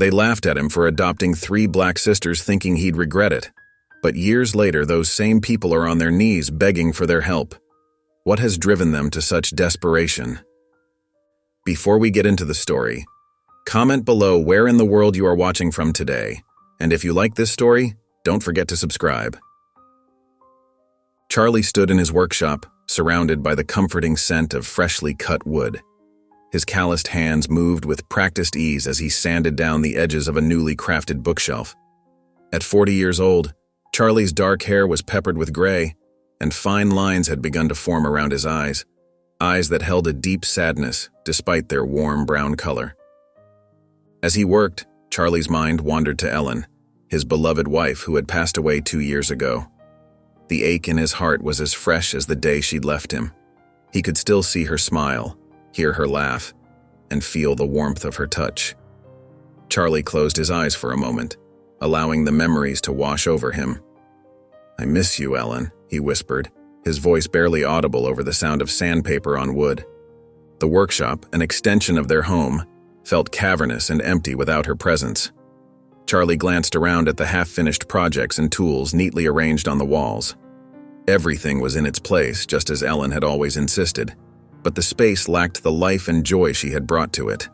They laughed at him for adopting 3 black sisters thinking he'd regret it. But years later, those same people are on their knees begging for their help. What has driven them to such desperation? Before we get into the story, comment below where in the world you are watching from today, and if you like this story, don't forget to subscribe. Charlie stood in his workshop, surrounded by the comforting scent of freshly cut wood. His calloused hands moved with practiced ease as he sanded down the edges of a newly crafted bookshelf. At 40 years old, Charlie's dark hair was peppered with gray, and fine lines had begun to form around his eyes that held a deep sadness despite their warm brown color. As he worked, Charlie's mind wandered to Ellen, his beloved wife who had passed away 2 years ago. The ache in his heart was as fresh as the day she'd left him. He could still see her smile, hear her laugh, and feel the warmth of her touch. Charlie closed his eyes for a moment, allowing the memories to wash over him. "I miss you, Ellen," he whispered, his voice barely audible over the sound of sandpaper on wood. The workshop, an extension of their home, felt cavernous and empty without her presence. Charlie glanced around at the half-finished projects and tools neatly arranged on the walls. Everything was in its place, just as Ellen had always insisted, but the space lacked the life and joy she had brought to it.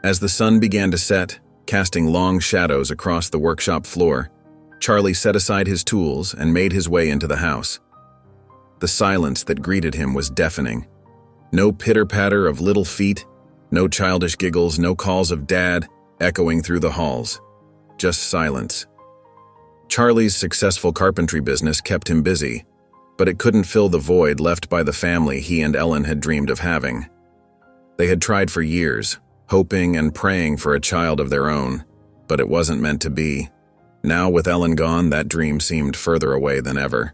As the sun began to set, casting long shadows across the workshop floor, Charlie set aside his tools and made his way into the house. The silence that greeted him was deafening. No pitter-patter of little feet, no childish giggles, no calls of Dad echoing through the halls. Just silence. Charlie's successful carpentry business kept him busy, but it couldn't fill the void left by the family he and Ellen had dreamed of having. They had tried for years, hoping and praying for a child of their own, but it wasn't meant to be. Now, with Ellen gone, that dream seemed further away than ever.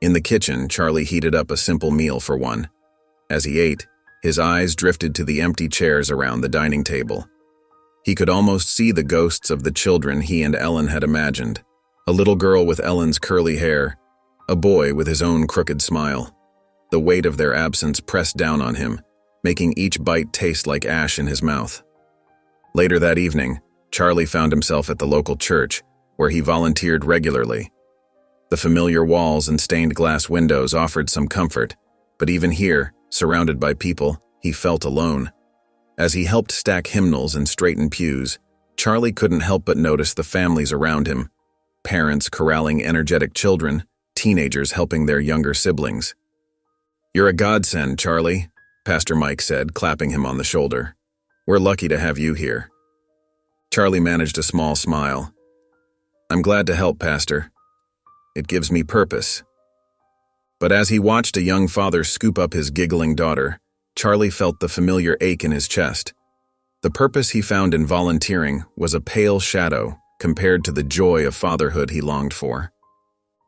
In the kitchen, Charlie heated up a simple meal for one. As he ate, his eyes drifted to the empty chairs around the dining table. He could almost see the ghosts of the children he and Ellen had imagined. A little girl with Ellen's curly hair, a boy with his own crooked smile. The weight of their absence pressed down on him, making each bite taste like ash in his mouth. Later that evening, Charlie found himself at the local church, where he volunteered regularly. The familiar walls and stained glass windows offered some comfort, but even here, surrounded by people, he felt alone. As he helped stack hymnals and straighten pews, Charlie couldn't help but notice the families around him. Parents corralling energetic children, teenagers helping their younger siblings. "You're a godsend, Charlie," Pastor Mike said, clapping him on the shoulder. "We're lucky to have you here." Charlie managed a small smile. "I'm glad to help, Pastor. It gives me purpose." But as he watched a young father scoop up his giggling daughter, Charlie felt the familiar ache in his chest. The purpose he found in volunteering was a pale shadow compared to the joy of fatherhood he longed for.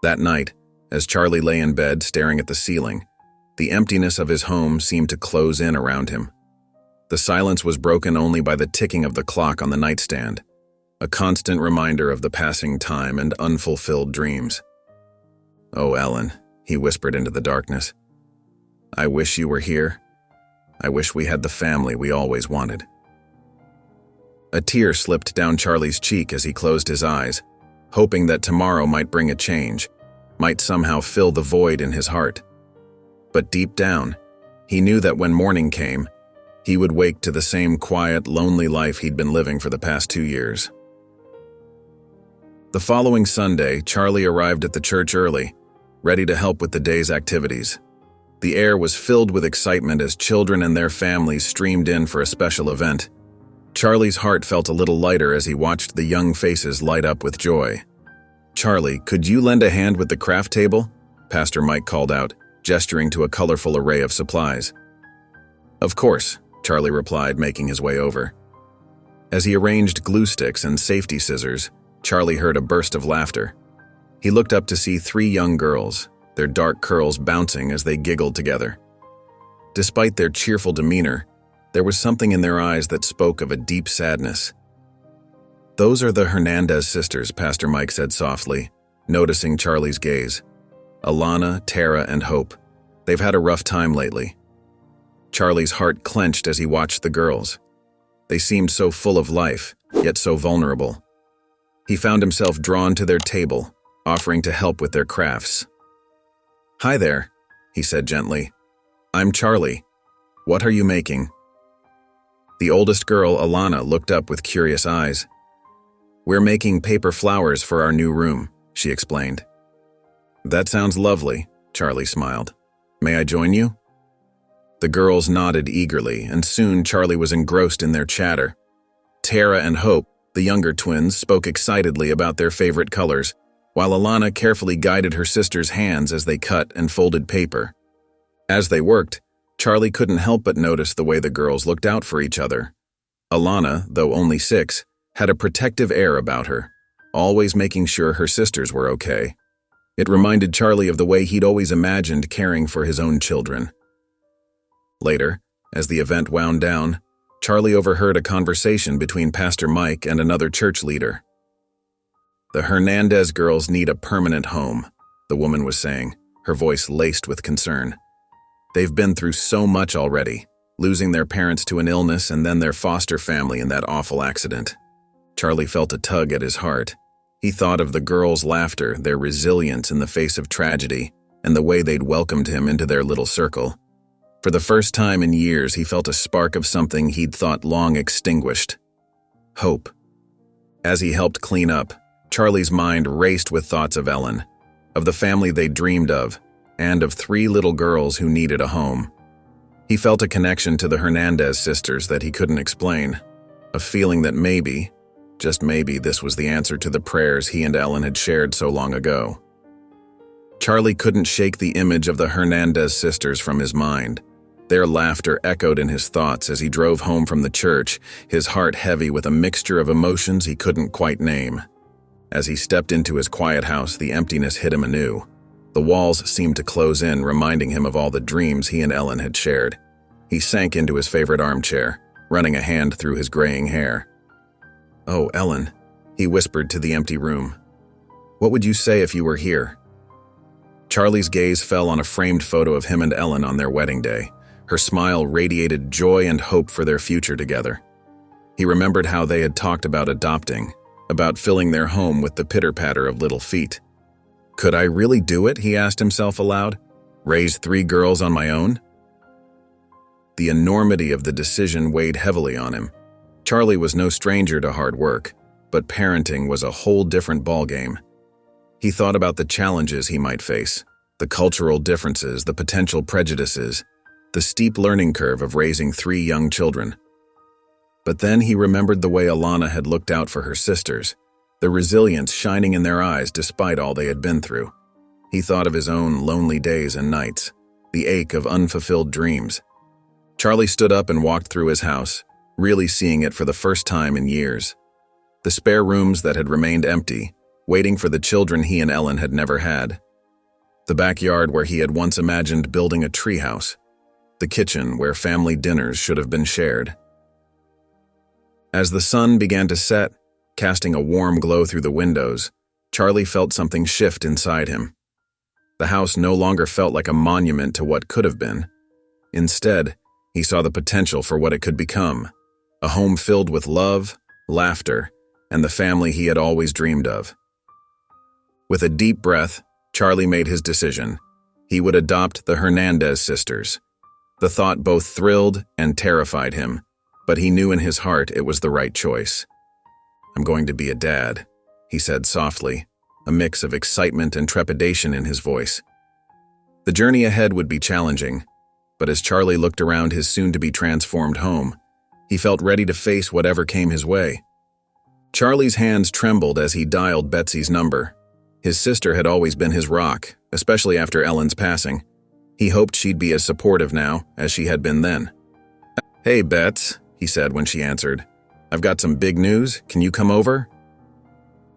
That night, as Charlie lay in bed staring at the ceiling, the emptiness of his home seemed to close in around him. The silence was broken only by the ticking of the clock on the nightstand, a constant reminder of the passing time and unfulfilled dreams. "Oh, Ellen," he whispered into the darkness. "I wish you were here. I wish we had the family we always wanted." A tear slipped down Charlie's cheek as he closed his eyes, hoping that tomorrow might bring a change, might somehow fill the void in his heart. But deep down, he knew that when morning came, he would wake to the same quiet, lonely life he'd been living for the past 2 years. The following Sunday, Charlie arrived at the church early, ready to help with the day's activities. The air was filled with excitement as children and their families streamed in for a special event. Charlie's heart felt a little lighter as he watched the young faces light up with joy. "Charlie, could you lend a hand with the craft table?" Pastor Mike called out, gesturing to a colorful array of supplies. "Of course," Charlie replied, making his way over. As he arranged glue sticks and safety scissors, Charlie heard a burst of laughter. He looked up to see 3 young girls, their dark curls bouncing as they giggled together. Despite their cheerful demeanor, there was something in their eyes that spoke of a deep sadness. "Those are the Hernandez sisters," Pastor Mike said softly, noticing Charlie's gaze. "Alana, Tara, and Hope. They've had a rough time lately." Charlie's heart clenched as he watched the girls. They seemed so full of life, yet so vulnerable. He found himself drawn to their table, offering to help with their crafts. "Hi there," he said gently. "I'm Charlie. What are you making?" The oldest girl, Alana, looked up with curious eyes. "We're making paper flowers for our new room," she explained. "That sounds lovely," Charlie smiled. "May I join you?" The girls nodded eagerly, and soon Charlie was engrossed in their chatter. Tara and Hope, the younger twins, spoke excitedly about their favorite colors, while Alana carefully guided her sister's hands as they cut and folded paper. As they worked, Charlie couldn't help but notice the way the girls looked out for each other. Alana, though only 6, had a protective air about her, always making sure her sisters were okay. It reminded Charlie of the way he'd always imagined caring for his own children. Later, as the event wound down, Charlie overheard a conversation between Pastor Mike and another church leader. "The Hernandez girls need a permanent home," the woman was saying, her voice laced with concern. "They've been through so much already, losing their parents to an illness and then their foster family in that awful accident." Charlie felt a tug at his heart. He thought of the girls' laughter, their resilience in the face of tragedy, and the way they'd welcomed him into their little circle. For the first time in years, he felt a spark of something he'd thought long extinguished: hope. As he helped clean up, Charlie's mind raced with thoughts of Ellen, of the family they'd dreamed of, and of 3 little girls who needed a home. He felt a connection to the Hernandez sisters that he couldn't explain, a feeling that maybe, just maybe, this was the answer to the prayers he and Ellen had shared so long ago. Charlie couldn't shake the image of the Hernandez sisters from his mind. Their laughter echoed in his thoughts as he drove home from the church, his heart heavy with a mixture of emotions he couldn't quite name. As he stepped into his quiet house, the emptiness hit him anew. The walls seemed to close in, reminding him of all the dreams he and Ellen had shared. He sank into his favorite armchair, running a hand through his graying hair. "Oh, Ellen," he whispered to the empty room. "What would you say if you were here?" Charlie's gaze fell on a framed photo of him and Ellen on their wedding day. Her smile radiated joy and hope for their future together. He remembered how they had talked about adopting, about filling their home with the pitter-patter of little feet. Could I really do it, he asked himself aloud? Raise 3 girls on my own? The enormity of the decision weighed heavily on him. Charlie was no stranger to hard work, but parenting was a whole different ballgame. He thought about the challenges he might face, the cultural differences, the potential prejudices, the steep learning curve of raising 3 young children. But then he remembered the way Alana had looked out for her sisters, the resilience shining in their eyes despite all they had been through. He thought of his own lonely days and nights, the ache of unfulfilled dreams. Charlie stood up and walked through his house, really seeing it for the first time in years. The spare rooms that had remained empty, waiting for the children he and Ellen had never had. The backyard where he had once imagined building a treehouse. The kitchen where family dinners should have been shared. As the sun began to set, casting a warm glow through the windows, Charlie felt something shift inside him. The house no longer felt like a monument to what could have been. Instead, he saw the potential for what it could become, a home filled with love, laughter, and the family he had always dreamed of. With a deep breath, Charlie made his decision. He would adopt the Hernandez sisters. The thought both thrilled and terrified him, but he knew in his heart it was the right choice. "I'm going to be a dad," he said softly, a mix of excitement and trepidation in his voice. The journey ahead would be challenging, but as Charlie looked around his soon-to-be transformed home, he felt ready to face whatever came his way. Charlie's hands trembled as he dialed Betsy's number. His sister had always been his rock, especially after Ellen's passing. He hoped she'd be as supportive now as she had been then. "Hey, Bets," he said when she answered. "I've got some big news. Can you come over?"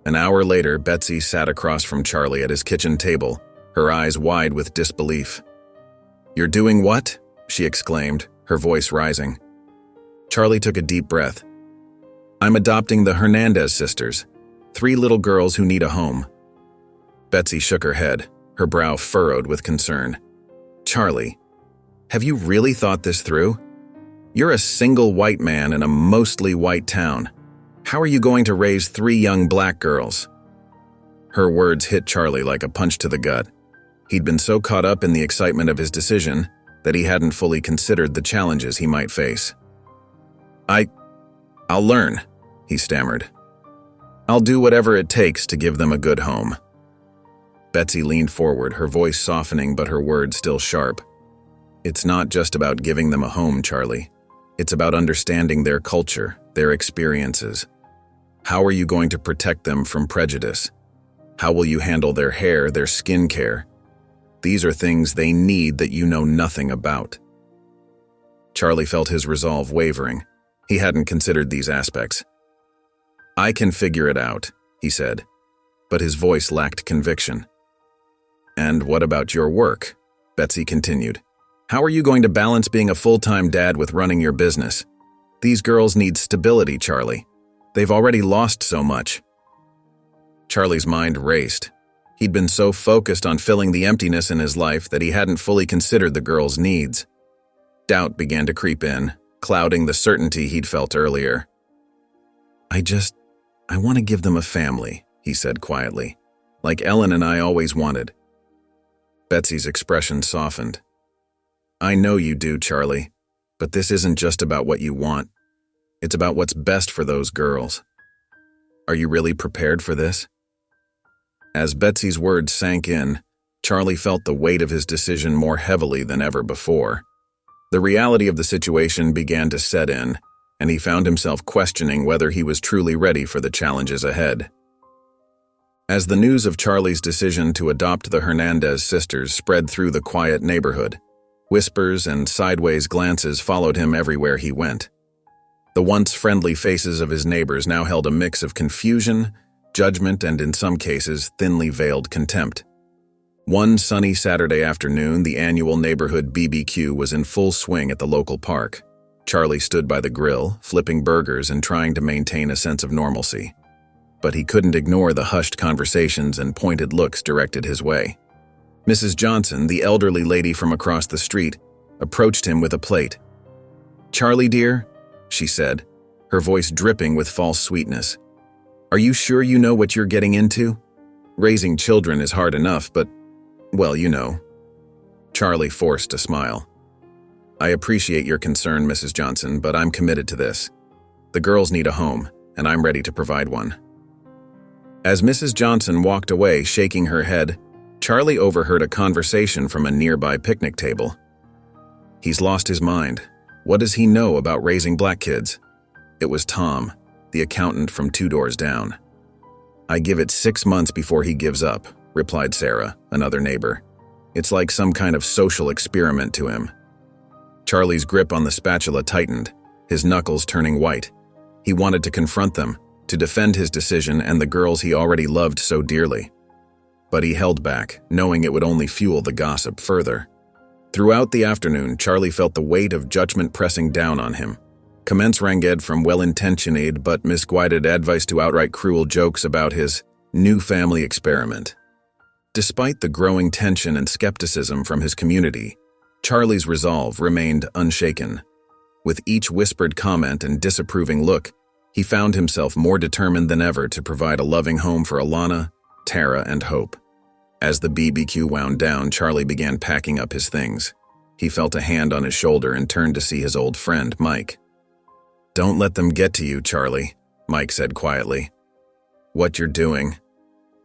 An hour later, Betsy sat across from Charlie at his kitchen table, her eyes wide with disbelief. "You're doing what?" she exclaimed, her voice rising. Charlie took a deep breath. "I'm adopting the Hernandez sisters, 3 little girls who need a home." Betsy shook her head, her brow furrowed with concern. "Charlie, have you really thought this through? You're a single white man in a mostly white town. How are you going to raise 3 young black girls?" Her words hit Charlie like a punch to the gut. He'd been so caught up in the excitement of his decision that he hadn't fully considered the challenges he might face. I'll learn," he stammered. "I'll do whatever it takes to give them a good home." Betsy leaned forward, her voice softening but her words still sharp. "It's not just about giving them a home, Charlie. It's about understanding their culture, their experiences. How are you going to protect them from prejudice? How will you handle their hair, their skin care? These are things they need that you know nothing about." Charlie felt his resolve wavering. He hadn't considered these aspects. "I can figure it out," he said, but his voice lacked conviction. "And what about your work?" Betsy continued. "How are you going to balance being a full-time dad with running your business? These girls need stability, Charlie. They've already lost so much." Charlie's mind raced. He'd been so focused on filling the emptiness in his life that he hadn't fully considered the girls' needs. Doubt began to creep in, clouding the certainty he'd felt earlier. I want to give them a family," he said quietly, "like Ellen and I always wanted." Betsy's expression softened. "I know you do, Charlie, but this isn't just about what you want. It's about what's best for those girls. Are you really prepared for this?" As Betsy's words sank in, Charlie felt the weight of his decision more heavily than ever before. The reality of the situation began to set in, and he found himself questioning whether he was truly ready for the challenges ahead. As the news of Charlie's decision to adopt the Hernandez sisters spread through the quiet neighborhood, whispers and sideways glances followed him everywhere he went. The once friendly faces of his neighbors now held a mix of confusion, judgment, and in some cases, thinly veiled contempt. One sunny Saturday afternoon, the annual neighborhood BBQ was in full swing at the local park. Charlie stood by the grill, flipping burgers and trying to maintain a sense of normalcy. But he couldn't ignore the hushed conversations and pointed looks directed his way. Mrs. Johnson, the elderly lady from across the street, approached him with a plate. "Charlie, dear," she said, her voice dripping with false sweetness. "Are you sure you know what you're getting into? Raising children is hard enough, but, well, you know." Charlie forced a smile. "I appreciate your concern, Mrs. Johnson, but I'm committed to this. The girls need a home, and I'm ready to provide one." As Mrs. Johnson walked away, shaking her head, Charlie overheard a conversation from a nearby picnic table. "He's lost his mind. What does he know about raising black kids?" It was Tom, the accountant from 2 doors down. "I give it 6 months before he gives up," replied Sarah, another neighbor. "It's like some kind of social experiment to him." Charlie's grip on the spatula tightened, his knuckles turning white. He wanted to confront them, to defend his decision and the girls he already loved so dearly. But he held back, knowing it would only fuel the gossip further. Throughout the afternoon, Charlie felt the weight of judgment pressing down on him. Comments ranged from well-intentioned but misguided advice to outright cruel jokes about his new family experiment. Despite the growing tension and skepticism from his community, Charlie's resolve remained unshaken. With each whispered comment and disapproving look, he found himself more determined than ever to provide a loving home for Alana, Tara, and Hope. As the BBQ wound down, Charlie began packing up his things. He felt a hand on his shoulder and turned to see his old friend, Mike. "Don't let them get to you, Charlie," Mike said quietly. "What you're doing,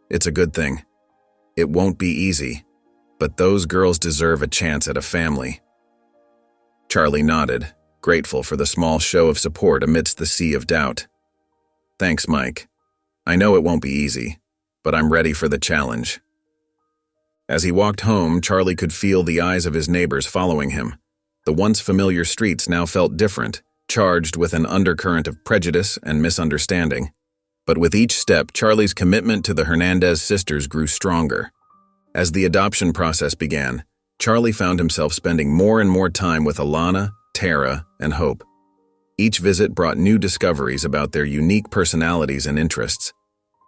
it's a good thing. It won't be easy, but those girls deserve a chance at a family." Charlie nodded, grateful for the small show of support amidst the sea of doubt. "Thanks, Mike. I know it won't be easy, but I'm ready for the challenge." As he walked home, Charlie could feel the eyes of his neighbors following him. The once familiar streets now felt different, charged with an undercurrent of prejudice and misunderstanding. But with each step, Charlie's commitment to the Hernandez sisters grew stronger. As the adoption process began, Charlie found himself spending more and more time with Alana, Tara, and Hope. Each visit brought new discoveries about their unique personalities and interests.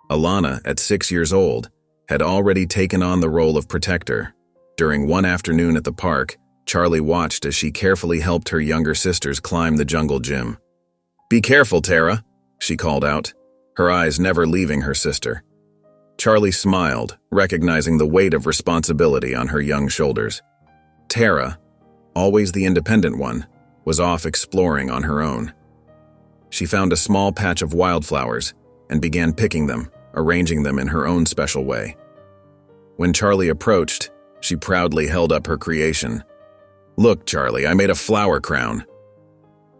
Alana, at 6 years old, had already taken on the role of protector. During one afternoon at the park, Charlie watched as she carefully helped her younger sisters climb the jungle gym. "Be careful, Tara," she called out, her eyes never leaving her sister. Charlie smiled, recognizing the weight of responsibility on her young shoulders. Tara, always the independent one, was off exploring on her own. She found a small patch of wildflowers and began picking them, arranging them in her own special way. When Charlie approached, she proudly held up her creation. "Look, Charlie, I made a flower crown."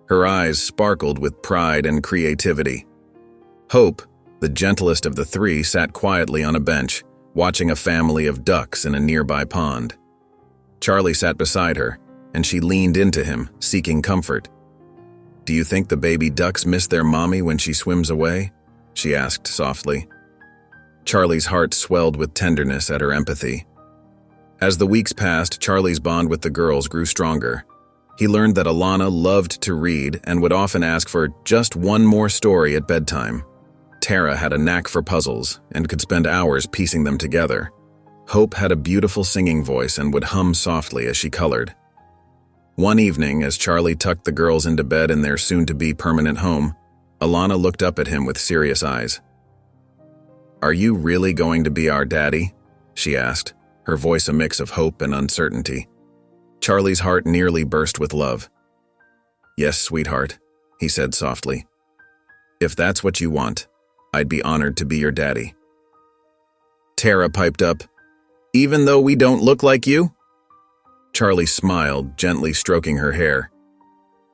Her eyes sparkled with pride and creativity. Hope, the gentlest of the three, sat quietly on a bench, watching a family of ducks in a nearby pond. Charlie sat beside her, and she leaned into him, seeking comfort. "Do you think the baby ducks miss their mommy when she swims away?" she asked softly. Charlie's heart swelled with tenderness at her empathy. As the weeks passed, Charlie's bond with the girls grew stronger. He learned that Alana loved to read and would often ask for just one more story at bedtime. Tara had a knack for puzzles and could spend hours piecing them together. Hope had a beautiful singing voice and would hum softly as she colored. One evening, as Charlie tucked the girls into bed in their soon-to-be permanent home, Alana looked up at him with serious eyes. "Are you really going to be our daddy?" she asked, her voice a mix of hope and uncertainty. Charlie's heart nearly burst with love. "Yes, sweetheart," he said softly. "If that's what you want, I'd be honored to be your daddy." Tara piped up, "Even though we don't look like you?" Charlie smiled, gently stroking her hair.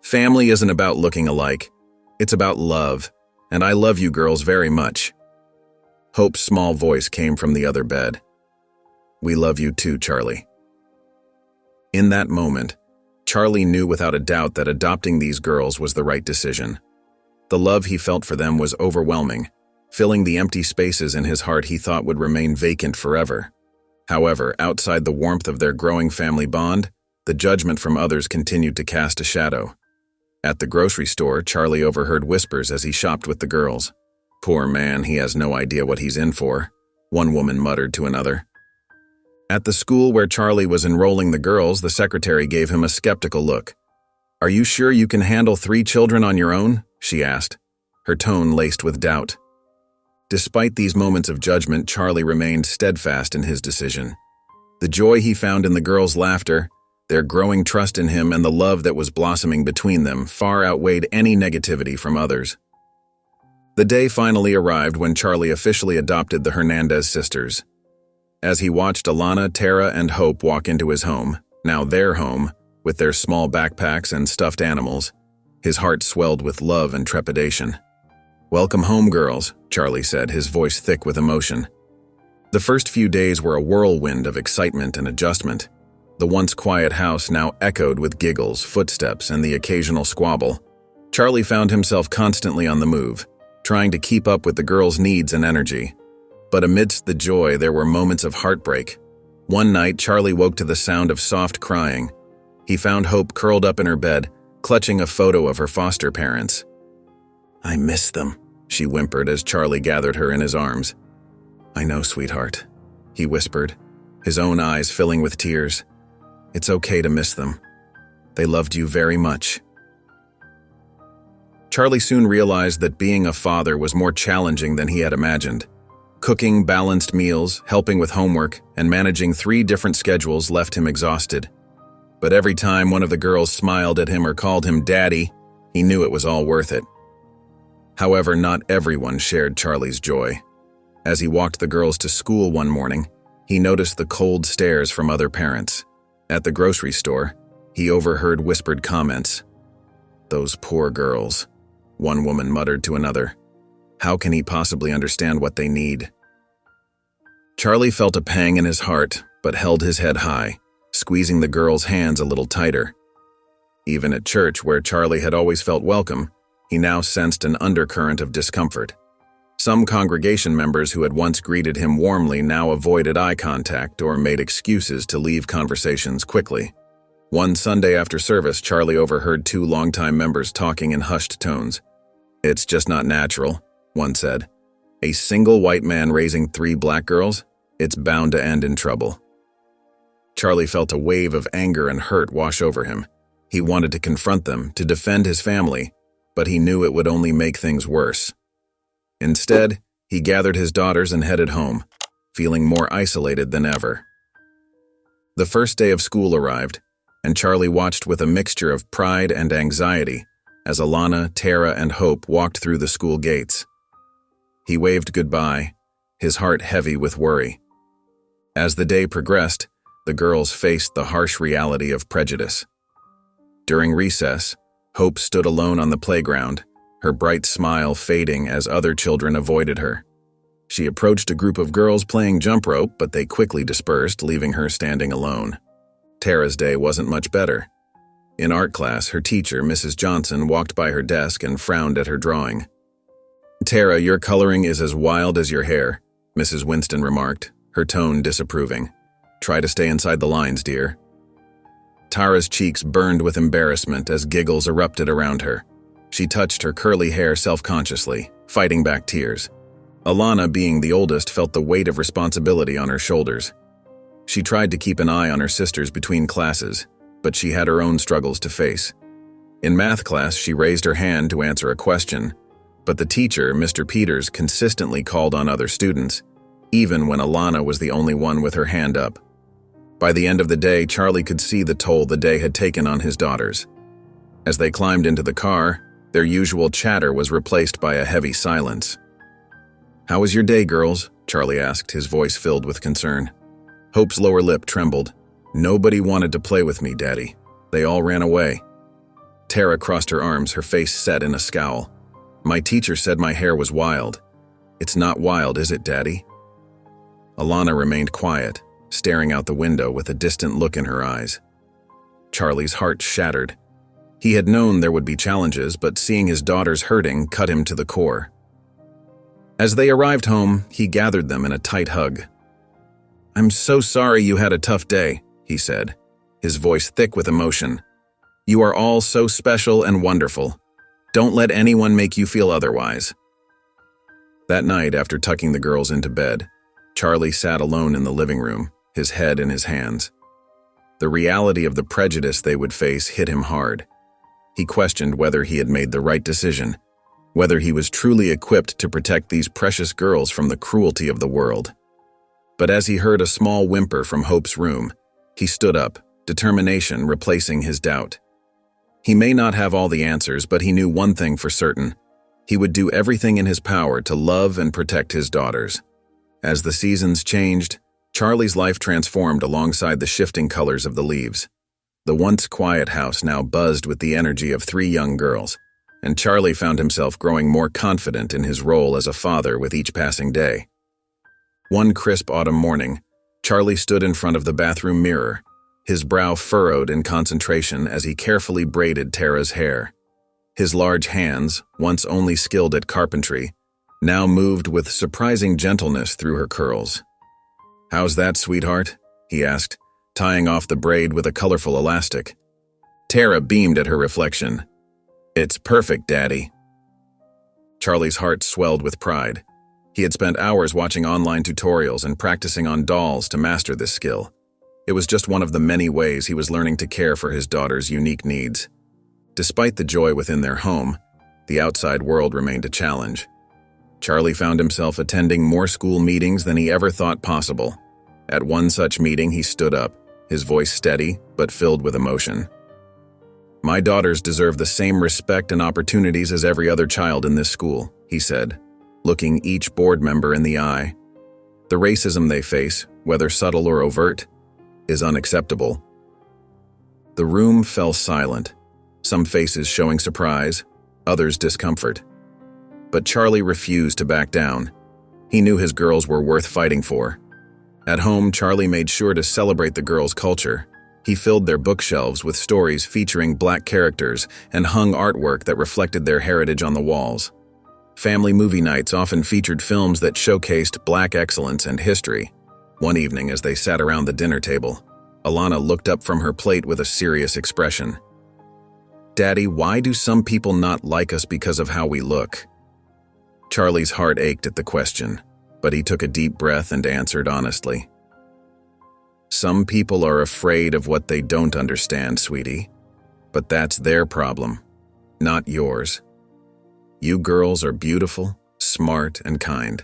"Family isn't about looking alike. It's about love, and I love you girls very much." Hope's small voice came from the other bed. "We love you too, Charlie." In that moment, Charlie knew without a doubt that adopting these girls was the right decision. The love he felt for them was overwhelming, filling the empty spaces in his heart he thought would remain vacant forever. However, outside the warmth of their growing family bond, the judgment from others continued to cast a shadow. At the grocery store, Charlie overheard whispers as he shopped with the girls. "Poor man, he has no idea what he's in for," one woman muttered to another. At the school where Charlie was enrolling the girls, the secretary gave him a skeptical look. "Are you sure you can handle 3 children on your own?" she asked, her tone laced with doubt. Despite these moments of judgment, Charlie remained steadfast in his decision. The joy he found in the girls' laughter, their growing trust in him, and the love that was blossoming between them far outweighed any negativity from others. The day finally arrived when Charlie officially adopted the Hernandez sisters. As he watched Alana, Tara, and Hope walk into his home, now their home, with their small backpacks and stuffed animals, his heart swelled with love and trepidation. "Welcome home, girls," Charlie said, his voice thick with emotion. The first few days were a whirlwind of excitement and adjustment. The once quiet house now echoed with giggles, footsteps, and the occasional squabble. Charlie found himself constantly on the move, trying to keep up with the girls' needs and energy. But amidst the joy, there were moments of heartbreak. One night, Charlie woke to the sound of soft crying. He found Hope curled up in her bed, clutching a photo of her foster parents. "I miss them," she whimpered as Charlie gathered her in his arms. "I know, sweetheart," he whispered, his own eyes filling with tears. "It's okay to miss them. They loved you very much." Charlie soon realized that being a father was more challenging than he had imagined. Cooking balanced meals, helping with homework, and managing 3 different schedules left him exhausted. But every time one of the girls smiled at him or called him daddy, he knew it was all worth it. However, not everyone shared Charlie's joy. As he walked the girls to school one morning, he noticed the cold stares from other parents. At the grocery store, he overheard whispered comments. "Those poor girls," one woman muttered to another. "How can he possibly understand what they need?" Charlie felt a pang in his heart, but held his head high, squeezing the girls' hands a little tighter. Even at church, where Charlie had always felt welcome, he now sensed an undercurrent of discomfort. Some congregation members who had once greeted him warmly now avoided eye contact or made excuses to leave conversations quickly. One Sunday after service, Charlie overheard 2 longtime members talking in hushed tones. "It's just not natural," one said. "A single white man raising 3 black girls? It's bound to end in trouble." Charlie felt a wave of anger and hurt wash over him. He wanted to confront them, to defend his family, but he knew it would only make things worse. Instead, he gathered his daughters and headed home, feeling more isolated than ever. The first day of school arrived, and Charlie watched with a mixture of pride and anxiety as Alana, Tara, and Hope walked through the school gates. He waved goodbye, his heart heavy with worry. As the day progressed, the girls faced the harsh reality of prejudice. During recess, Hope stood alone on the playground, her bright smile fading as other children avoided her. She approached a group of girls playing jump rope, but they quickly dispersed, leaving her standing alone. Tara's day wasn't much better. In art class, her teacher, Mrs. Johnson, walked by her desk and frowned at her drawing. "Tara, your coloring is as wild as your hair," Mrs. Winston remarked, her tone disapproving. "Try to stay inside the lines, dear." Tara's cheeks burned with embarrassment as giggles erupted around her. She touched her curly hair self-consciously, fighting back tears. Alana, being the oldest, felt the weight of responsibility on her shoulders. She tried to keep an eye on her sisters between classes, but she had her own struggles to face. In math class, she raised her hand to answer a question, but the teacher, Mr. Peters, consistently called on other students, even when Alana was the only one with her hand up. By the end of the day, Charlie could see the toll the day had taken on his daughters. As they climbed into the car, their usual chatter was replaced by a heavy silence. "How was your day, girls?" Charlie asked, his voice filled with concern. Hope's lower lip trembled. "Nobody wanted to play with me, Daddy. They all ran away." Tara crossed her arms, her face set in a scowl. "My teacher said my hair was wild." "It's not wild, is it, Daddy?" Alana remained quiet, staring out the window with a distant look in her eyes. Charlie's heart shattered. He had known there would be challenges, but seeing his daughters hurting cut him to the core. As they arrived home, he gathered them in a tight hug. "I'm so sorry you had a tough day," he said, his voice thick with emotion. "You are all so special and wonderful. Don't let anyone make you feel otherwise." That night, after tucking the girls into bed, Charlie sat alone in the living room, his head in his hands. The reality of the prejudice they would face hit him hard. He questioned whether he had made the right decision, whether he was truly equipped to protect these precious girls from the cruelty of the world. But as he heard a small whimper from Hope's room, he stood up, determination replacing his doubt. He may not have all the answers, but he knew one thing for certain. He would do everything in his power to love and protect his daughters. As the seasons changed, Charlie's life transformed alongside the shifting colors of the leaves. The once quiet house now buzzed with the energy of 3 young girls, and Charlie found himself growing more confident in his role as a father with each passing day. One crisp autumn morning, Charlie stood in front of the bathroom mirror, his brow furrowed in concentration as he carefully braided Tara's hair. His large hands, once only skilled at carpentry, now moved with surprising gentleness through her curls. "How's that, sweetheart?" he asked, tying off the braid with a colorful elastic. Tara beamed at her reflection. "It's perfect, Daddy." Charlie's heart swelled with pride. He had spent hours watching online tutorials and practicing on dolls to master this skill. It was just one of the many ways he was learning to care for his daughter's unique needs. Despite the joy within their home, the outside world remained a challenge. Charlie found himself attending more school meetings than he ever thought possible. At one such meeting, he stood up, his voice steady but filled with emotion. "My daughters deserve the same respect and opportunities as every other child in this school," he said, looking each board member in the eye. "The racism they face, whether subtle or overt, is unacceptable." The room fell silent, some faces showing surprise, others discomfort. But Charlie refused to back down. He knew his girls were worth fighting for. At home, Charlie made sure to celebrate the girls' culture. He filled their bookshelves with stories featuring Black characters and hung artwork that reflected their heritage on the walls. Family movie nights often featured films that showcased Black excellence and history. One evening, as they sat around the dinner table, Alana looked up from her plate with a serious expression. "Daddy, why do some people not like us because of how we look?" Charlie's heart ached at the question, but he took a deep breath and answered honestly. "Some people are afraid of what they don't understand, sweetie. But that's their problem, not yours." You girls are beautiful, smart, and kind.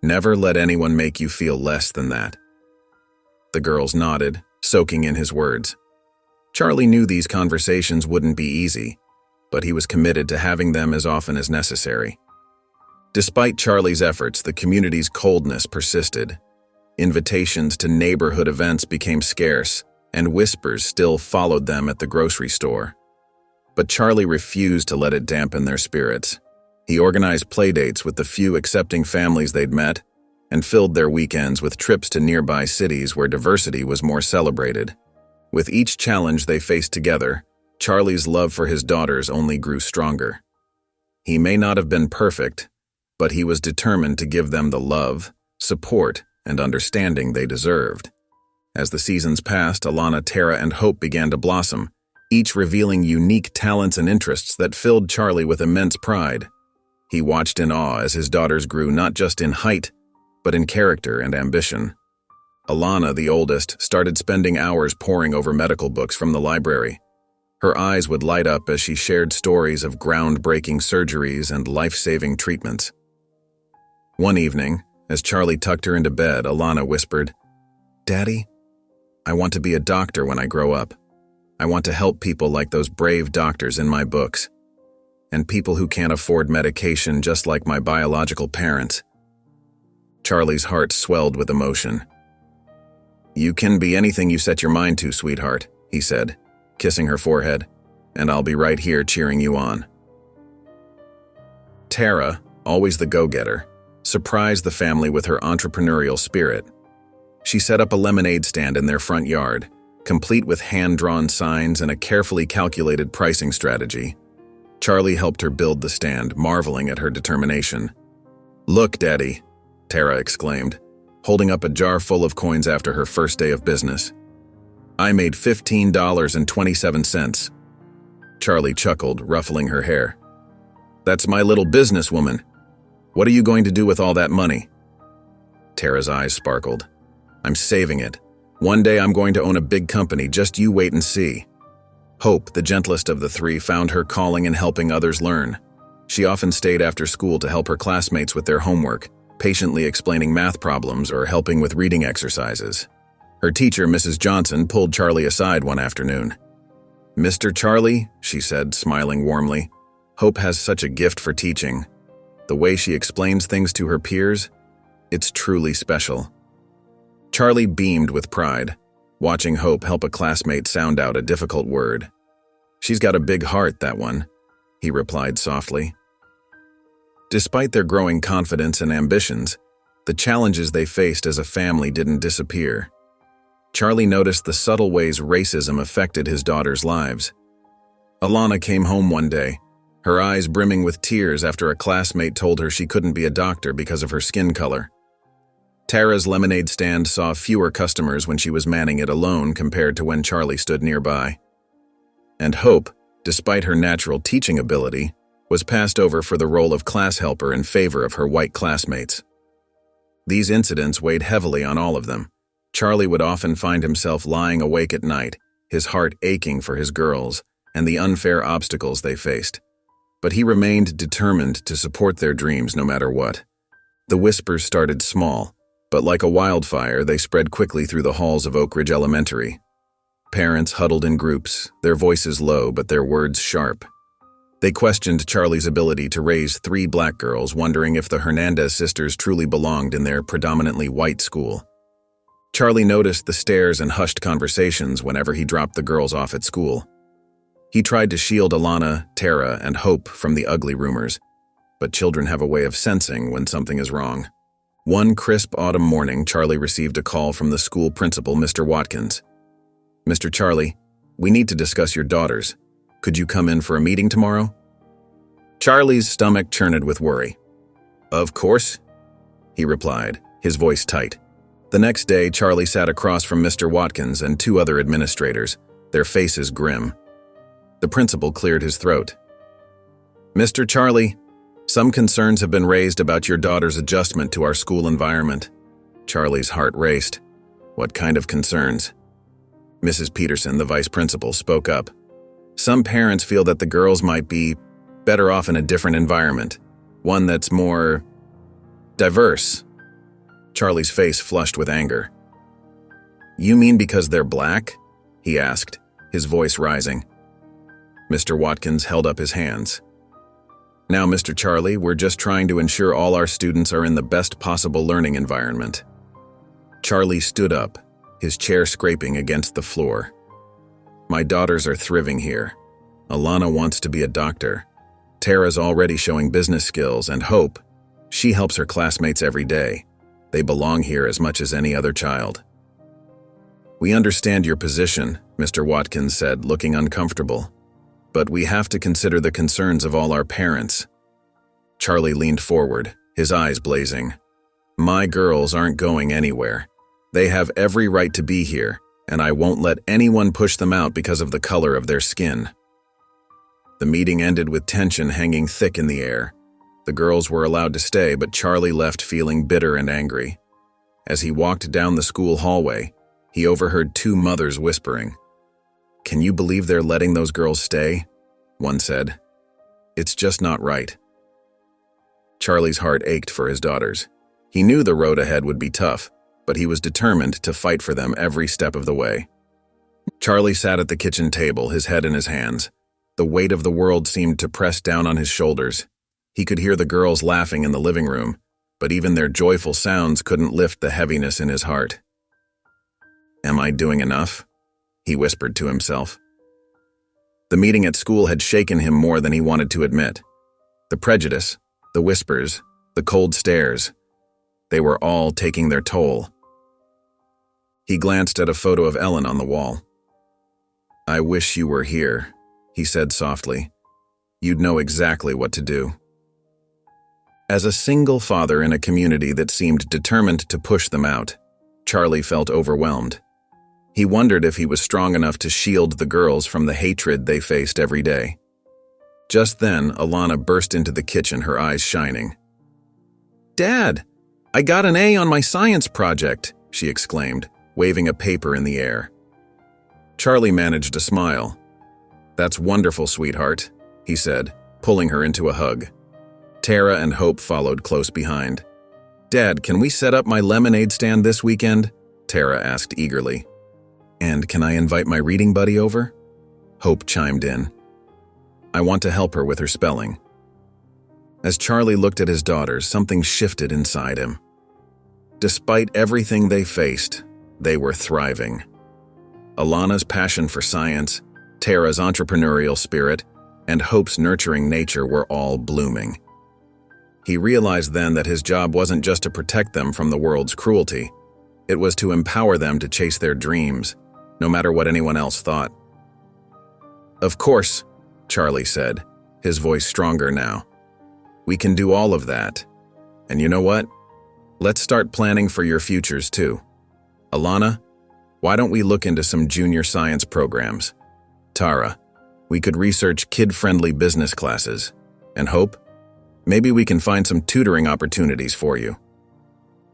Never let anyone make you feel less than that." The girls nodded, soaking in his words. Charlie knew these conversations wouldn't be easy, but he was committed to having them as often as necessary. Despite Charlie's efforts, the community's coldness persisted. Invitations to neighborhood events became scarce, and whispers still followed them at the grocery store. But Charlie refused to let it dampen their spirits. He organized playdates with the few accepting families they'd met, and filled their weekends with trips to nearby cities where diversity was more celebrated. With each challenge they faced together, Charlie's love for his daughters only grew stronger. He may not have been perfect, but he was determined to give them the love, support, and understanding they deserved. As the seasons passed, Alana, Tara, and Hope began to blossom, each revealing unique talents and interests that filled Charlie with immense pride. He watched in awe as his daughters grew not just in height, but in character and ambition. Alana, the oldest, started spending hours poring over medical books from the library. Her eyes would light up as she shared stories of groundbreaking surgeries and life-saving treatments. One evening, as Charlie tucked her into bed, Alana whispered, "Daddy, I want to be a doctor when I grow up. I want to help people like those brave doctors in my books, and people who can't afford medication just like my biological parents." Charlie's heart swelled with emotion. "You can be anything you set your mind to, sweetheart," he said, kissing her forehead, "and I'll be right here cheering you on." Tara, always the go-getter, surprised the family with her entrepreneurial spirit. She set up a lemonade stand in their front yard, complete with hand-drawn signs and a carefully calculated pricing strategy. Charlie helped her build the stand, marveling at her determination. "Look, Daddy," Tara exclaimed, holding up a jar full of coins after her first day of business. "I made $15.27. Charlie chuckled, ruffling her hair. "That's my little businesswoman. What are you going to do with all that money?" Tara's eyes sparkled. "I'm saving it. One day I'm going to own a big company, just you wait and see." Hope, the gentlest of the three, found her calling in helping others learn. She often stayed after school to help her classmates with their homework, patiently explaining math problems or helping with reading exercises. Her teacher, Mrs. Johnson, pulled Charlie aside one afternoon. "Mr. Charlie," she said, smiling warmly, "Hope has such a gift for teaching. The way she explains things to her peers, it's truly special." Charlie beamed with pride, watching Hope help a classmate sound out a difficult word. "She's got a big heart, that one," he replied softly. Despite their growing confidence and ambitions, the challenges they faced as a family didn't disappear. Charlie noticed the subtle ways racism affected his daughters' lives. Alana came home one day, her eyes brimming with tears after a classmate told her she couldn't be a doctor because of her skin color. Tara's lemonade stand saw fewer customers when she was manning it alone compared to when Charlie stood nearby. And Hope, despite her natural teaching ability, was passed over for the role of class helper in favor of her white classmates. These incidents weighed heavily on all of them. Charlie would often find himself lying awake at night, his heart aching for his girls and the unfair obstacles they faced. But he remained determined to support their dreams no matter what. The whispers started small, but like a wildfire, they spread quickly through the halls of Oak Ridge Elementary. Parents huddled in groups, their voices low but their words sharp. They questioned Charlie's ability to raise 3 black girls, wondering if the Hernandez sisters truly belonged in their predominantly white school. Charlie noticed the stares and hushed conversations whenever he dropped the girls off at school. He tried to shield Alana, Tara, and Hope from the ugly rumors, but children have a way of sensing when something is wrong. One crisp autumn morning, Charlie received a call from the school principal, Mr. Watkins. "Mr. Charlie, we need to discuss your daughters. Could you come in for a meeting tomorrow?" Charlie's stomach churned with worry. "Of course," he replied, his voice tight. The next day, Charlie sat across from Mr. Watkins and 2 other administrators, their faces grim. The principal cleared his throat. "Mr. Charlie, some concerns have been raised about your daughter's adjustment to our school environment." Charlie's heart raced. "What kind of concerns?" Mrs. Peterson, the vice principal, spoke up. "Some parents feel that the girls might be Better off in a different environment, one that's more diverse. Charlie's face flushed with anger. You mean because they're black? He asked, his voice rising. Mr. Watkins held up his hands. Now, Mr. Charlie, we're just trying to ensure all our students are in the best possible learning environment. Charlie stood up, his chair scraping against the floor. My daughters are thriving here. Alana wants to be a doctor. Tara's already showing business skills, and Hope, she helps her classmates every day. They belong here as much as any other child. We understand your position, Mr. Watkins said, looking uncomfortable. But we have to consider the concerns of all our parents. Charlie leaned forward, his eyes blazing. My girls aren't going anywhere. They have every right to be here, and I won't let anyone push them out because of the color of their skin. The meeting ended with tension hanging thick in the air. The girls were allowed to stay, but Charlie left feeling bitter and angry. As he walked down the school hallway, he overheard two mothers whispering. Can you believe they're letting those girls stay? One said. It's just not right. Charlie's heart ached for his daughters. He knew the road ahead would be tough, but he was determined to fight for them every step of the way. Charlie sat at the kitchen table, his head in his hands. The weight of the world seemed to press down on his shoulders. He could hear the girls laughing in the living room, but even their joyful sounds couldn't lift the heaviness in his heart. Am I doing enough? He whispered to himself. The meeting at school had shaken him more than he wanted to admit. The prejudice, the whispers, the cold stares, they were all taking their toll. He glanced at a photo of Ellen on the wall. I wish you were here, he said softly. You'd know exactly what to do. As a single father in a community that seemed determined to push them out, Charlie felt overwhelmed. He wondered if he was strong enough to shield the girls from the hatred they faced every day. Just then, Alana burst into the kitchen, her eyes shining. Dad, I got an A on my science project, she exclaimed, waving a paper in the air. Charlie managed a smile. That's wonderful, sweetheart, he said, pulling her into a hug. Tara and Hope followed close behind. Dad, can we set up my lemonade stand this weekend? Tara asked eagerly. And can I invite my reading buddy over? Hope chimed in. I want to help her with her spelling. As Charlie looked at his daughters, something shifted inside him. Despite everything they faced, they were thriving. Alana's passion for science, Tara's entrepreneurial spirit, and Hope's nurturing nature were all blooming. He realized then that his job wasn't just to protect them from the world's cruelty. It was to empower them to chase their dreams, no matter what anyone else thought. Of course, Charlie said, his voice stronger now. We can do all of that. And you know what? Let's start planning for your futures too. Alana, why don't we look into some junior science programs? Tara, we could research kid-friendly business classes. And Hope, maybe we can find some tutoring opportunities for you.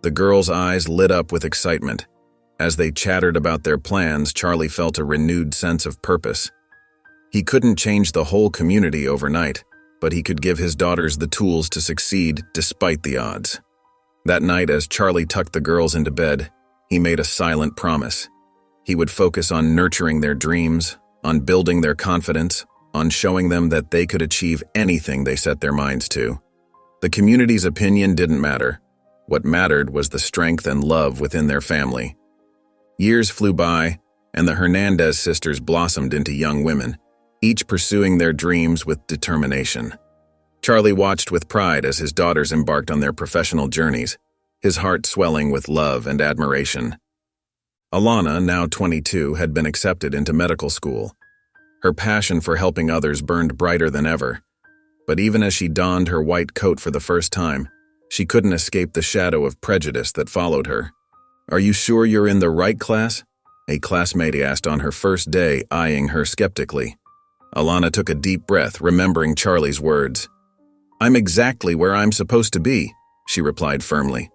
The girls' eyes lit up with excitement. As they chattered about their plans, Charlie felt a renewed sense of purpose. He couldn't change the whole community overnight, but he could give his daughters the tools to succeed despite the odds. That night, as Charlie tucked the girls into bed, he made a silent promise. He would focus on nurturing their dreams, on building their confidence, on showing them that they could achieve anything they set their minds to. The community's opinion didn't matter. What mattered was the strength and love within their family. Years flew by, and the Hernandez sisters blossomed into young women, each pursuing their dreams with determination. Charlie watched with pride as his daughters embarked on their professional journeys, his heart swelling with love and admiration. Alana, now 22, had been accepted into medical school. Her passion for helping others burned brighter than ever. But even as she donned her white coat for the first time, she couldn't escape the shadow of prejudice that followed her. Are you sure you're in the right class? A classmate asked on her first day, eyeing her skeptically. Alana took a deep breath, remembering Charlie's words. I'm exactly where I'm supposed to be, she replied firmly.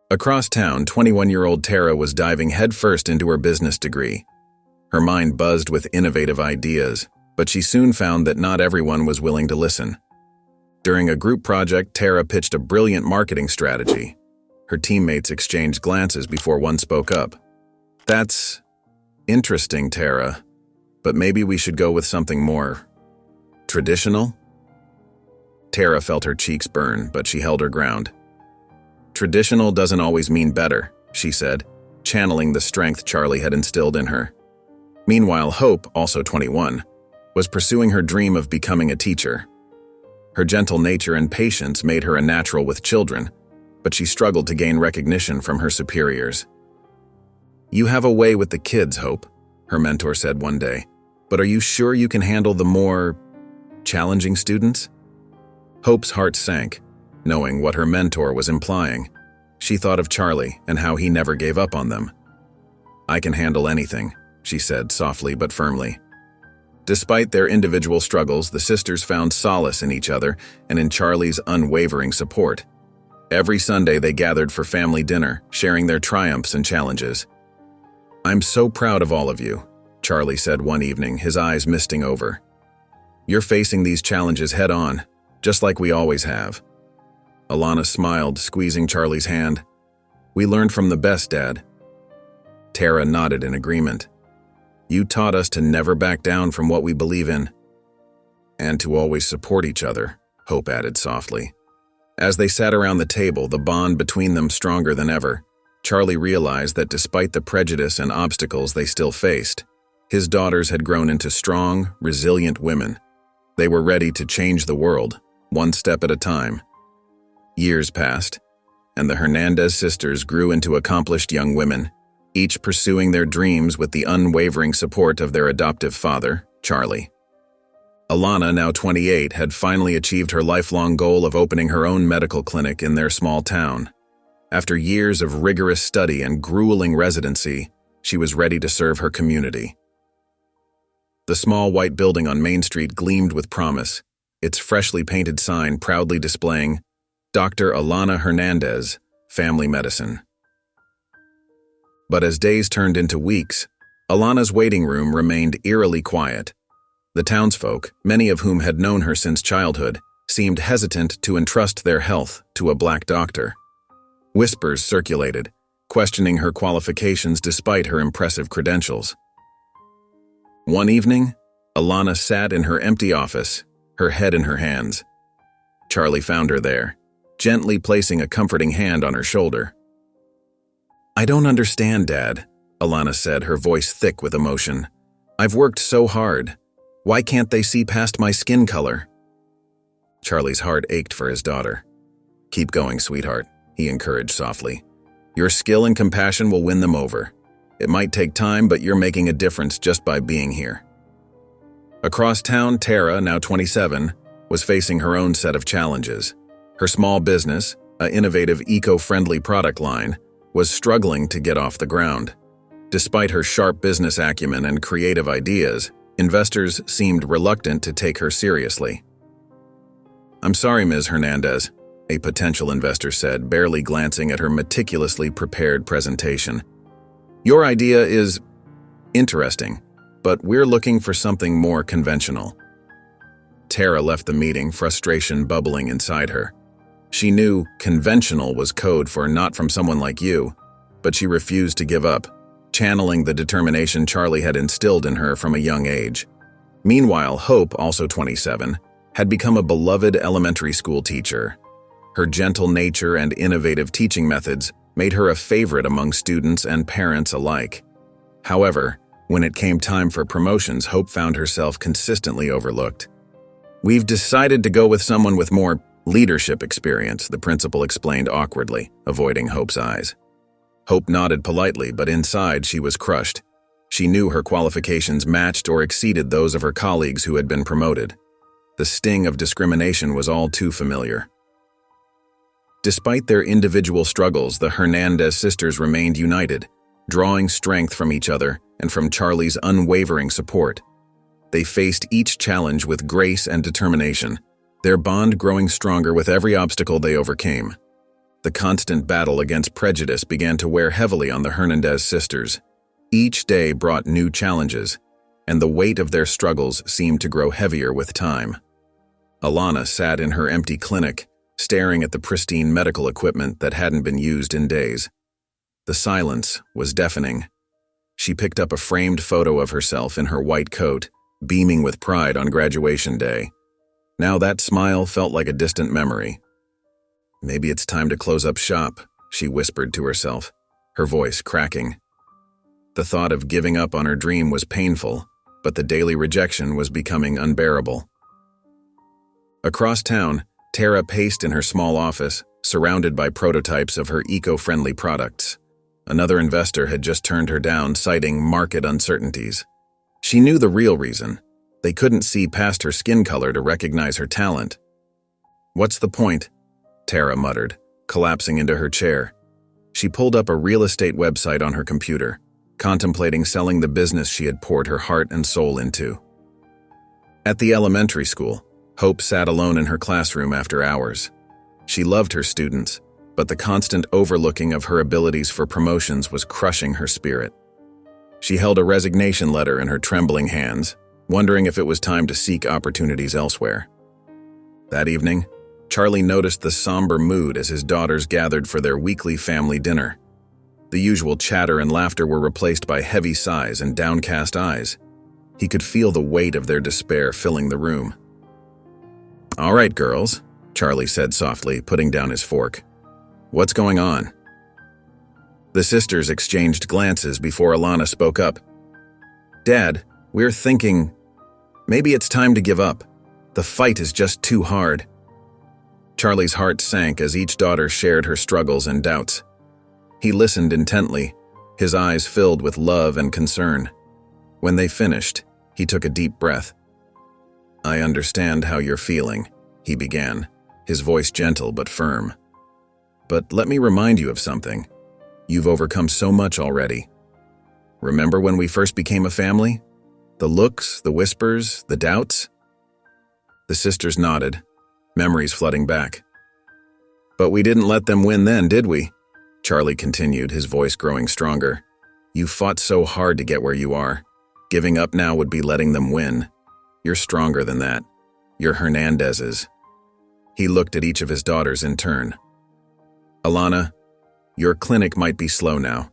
Across town, 21-year-old Tara was diving headfirst into her business degree. Her mind buzzed with innovative ideas. But she soon found that not everyone was willing to listen. During a group project, Tara pitched a brilliant marketing strategy. Her teammates exchanged glances before one spoke up. "That's interesting, Tara, but maybe we should go with something more traditional?" Tara felt her cheeks burn, but she held her ground. "Traditional doesn't always mean better," she said, channeling the strength Charlie had instilled in her. Meanwhile, Hope, also 21, was pursuing her dream of becoming a teacher. Her gentle nature and patience made her a natural with children, but she struggled to gain recognition from her superiors. "You have a way with the kids, Hope," her mentor said one day, "but are you sure you can handle the more challenging students?" Hope's heart sank, knowing what her mentor was implying. She thought of Charlie and how he never gave up on them. "I can handle anything," she said softly but firmly. Despite their individual struggles, the sisters found solace in each other and in Charlie's unwavering support. Every Sunday they gathered for family dinner, sharing their triumphs and challenges. "I'm so proud of all of you," Charlie said one evening, his eyes misting over. "You're facing these challenges head-on, just like we always have." Alana smiled, squeezing Charlie's hand. "We learned from the best, Dad." Tara nodded in agreement. "You taught us to never back down from what we believe in." "And to always support each other," Hope added softly. As they sat around the table, the bond between them stronger than ever, Charlie realized that despite the prejudice and obstacles they still faced, his daughters had grown into strong, resilient women. They were ready to change the world, one step at a time. Years passed, and the Hernandez sisters grew into accomplished young women, each pursuing their dreams with the unwavering support of their adoptive father, Charlie. Alana, now 28, had finally achieved her lifelong goal of opening her own medical clinic in their small town. After years of rigorous study and grueling residency, she was ready to serve her community. The small white building on Main Street gleamed with promise, its freshly painted sign proudly displaying Dr. Alana Hernandez, Family Medicine. But as days turned into weeks, Alana's waiting room remained eerily quiet. The townsfolk, many of whom had known her since childhood, seemed hesitant to entrust their health to a black doctor. Whispers circulated, questioning her qualifications despite her impressive credentials. One evening, Alana sat in her empty office, her head in her hands. Charlie found her there, gently placing a comforting hand on her shoulder. "I don't understand, Dad," Alana said, her voice thick with emotion. "I've worked so hard. Why can't they see past my skin color?" Charlie's heart ached for his daughter. "Keep going, sweetheart," he encouraged softly. "Your skill and compassion will win them over. It might take time, but you're making a difference just by being here." Across town, Tara, now 27, was facing her own set of challenges. Her small business, an innovative eco-friendly product line, was struggling to get off the ground. Despite her sharp business acumen and creative ideas, investors seemed reluctant to take her seriously. "I'm sorry, Ms. Hernandez," a potential investor said, barely glancing at her meticulously prepared presentation. "Your idea is interesting, but we're looking for something more conventional." Tara left the meeting, frustration bubbling inside her. She knew conventional was code for not from someone like you, but she refused to give up, channeling the determination Charlie had instilled in her from a young age. Meanwhile, Hope, also 27, had become a beloved elementary school teacher. Her gentle nature and innovative teaching methods made her a favorite among students and parents alike. However, when it came time for promotions, Hope found herself consistently overlooked. "We've decided to go with someone with more leadership experience," the principal explained awkwardly, avoiding Hope's eyes. Hope nodded politely, but inside she was crushed. She knew her qualifications matched or exceeded those of her colleagues who had been promoted. The sting of discrimination was all too familiar. Despite their individual struggles, the Hernandez sisters remained united, drawing strength from each other and from Charlie's unwavering support. They faced each challenge with grace and determination, their bond growing stronger with every obstacle they overcame. The constant battle against prejudice began to wear heavily on the Hernandez sisters. Each day brought new challenges, and the weight of their struggles seemed to grow heavier with time. Alana sat in her empty clinic, staring at the pristine medical equipment that hadn't been used in days. The silence was deafening. She picked up a framed photo of herself in her white coat, beaming with pride on graduation day. Now that smile felt like a distant memory. "Maybe it's time to close up shop," she whispered to herself, her voice cracking. The thought of giving up on her dream was painful, but the daily rejection was becoming unbearable. Across town, Tara paced in her small office, surrounded by prototypes of her eco-friendly products. Another investor had just turned her down, citing market uncertainties. She knew the real reason. They couldn't see past her skin color to recognize her talent. "What's the point?" Tara muttered, collapsing into her chair. She pulled up a real estate website on her computer, contemplating selling the business she had poured her heart and soul into. At the elementary school, Hope sat alone in her classroom after hours. She loved her students, but the constant overlooking of her abilities for promotions was crushing her spirit. She held a resignation letter in her trembling hands, wondering if it was time to seek opportunities elsewhere. That evening, Charlie noticed the somber mood as his daughters gathered for their weekly family dinner. The usual chatter and laughter were replaced by heavy sighs and downcast eyes. He could feel the weight of their despair filling the room. "All right, girls," Charlie said softly, putting down his fork. "What's going on?" The sisters exchanged glances before Alana spoke up. "Dad, we're thinking, maybe it's time to give up. The fight is just too hard." Charlie's heart sank as each daughter shared her struggles and doubts. He listened intently, his eyes filled with love and concern. When they finished, he took a deep breath. "I understand how you're feeling," he began, his voice gentle but firm. "But let me remind you of something. You've overcome so much already. Remember when we first became a family? The looks, the whispers, the doubts?" The sisters nodded, memories flooding back. "But we didn't let them win then, did we?" Charlie continued, his voice growing stronger. "You fought so hard to get where you are. Giving up now would be letting them win. You're stronger than that. You're Hernandez's." He looked at each of his daughters in turn. "Alana, your clinic might be slow now,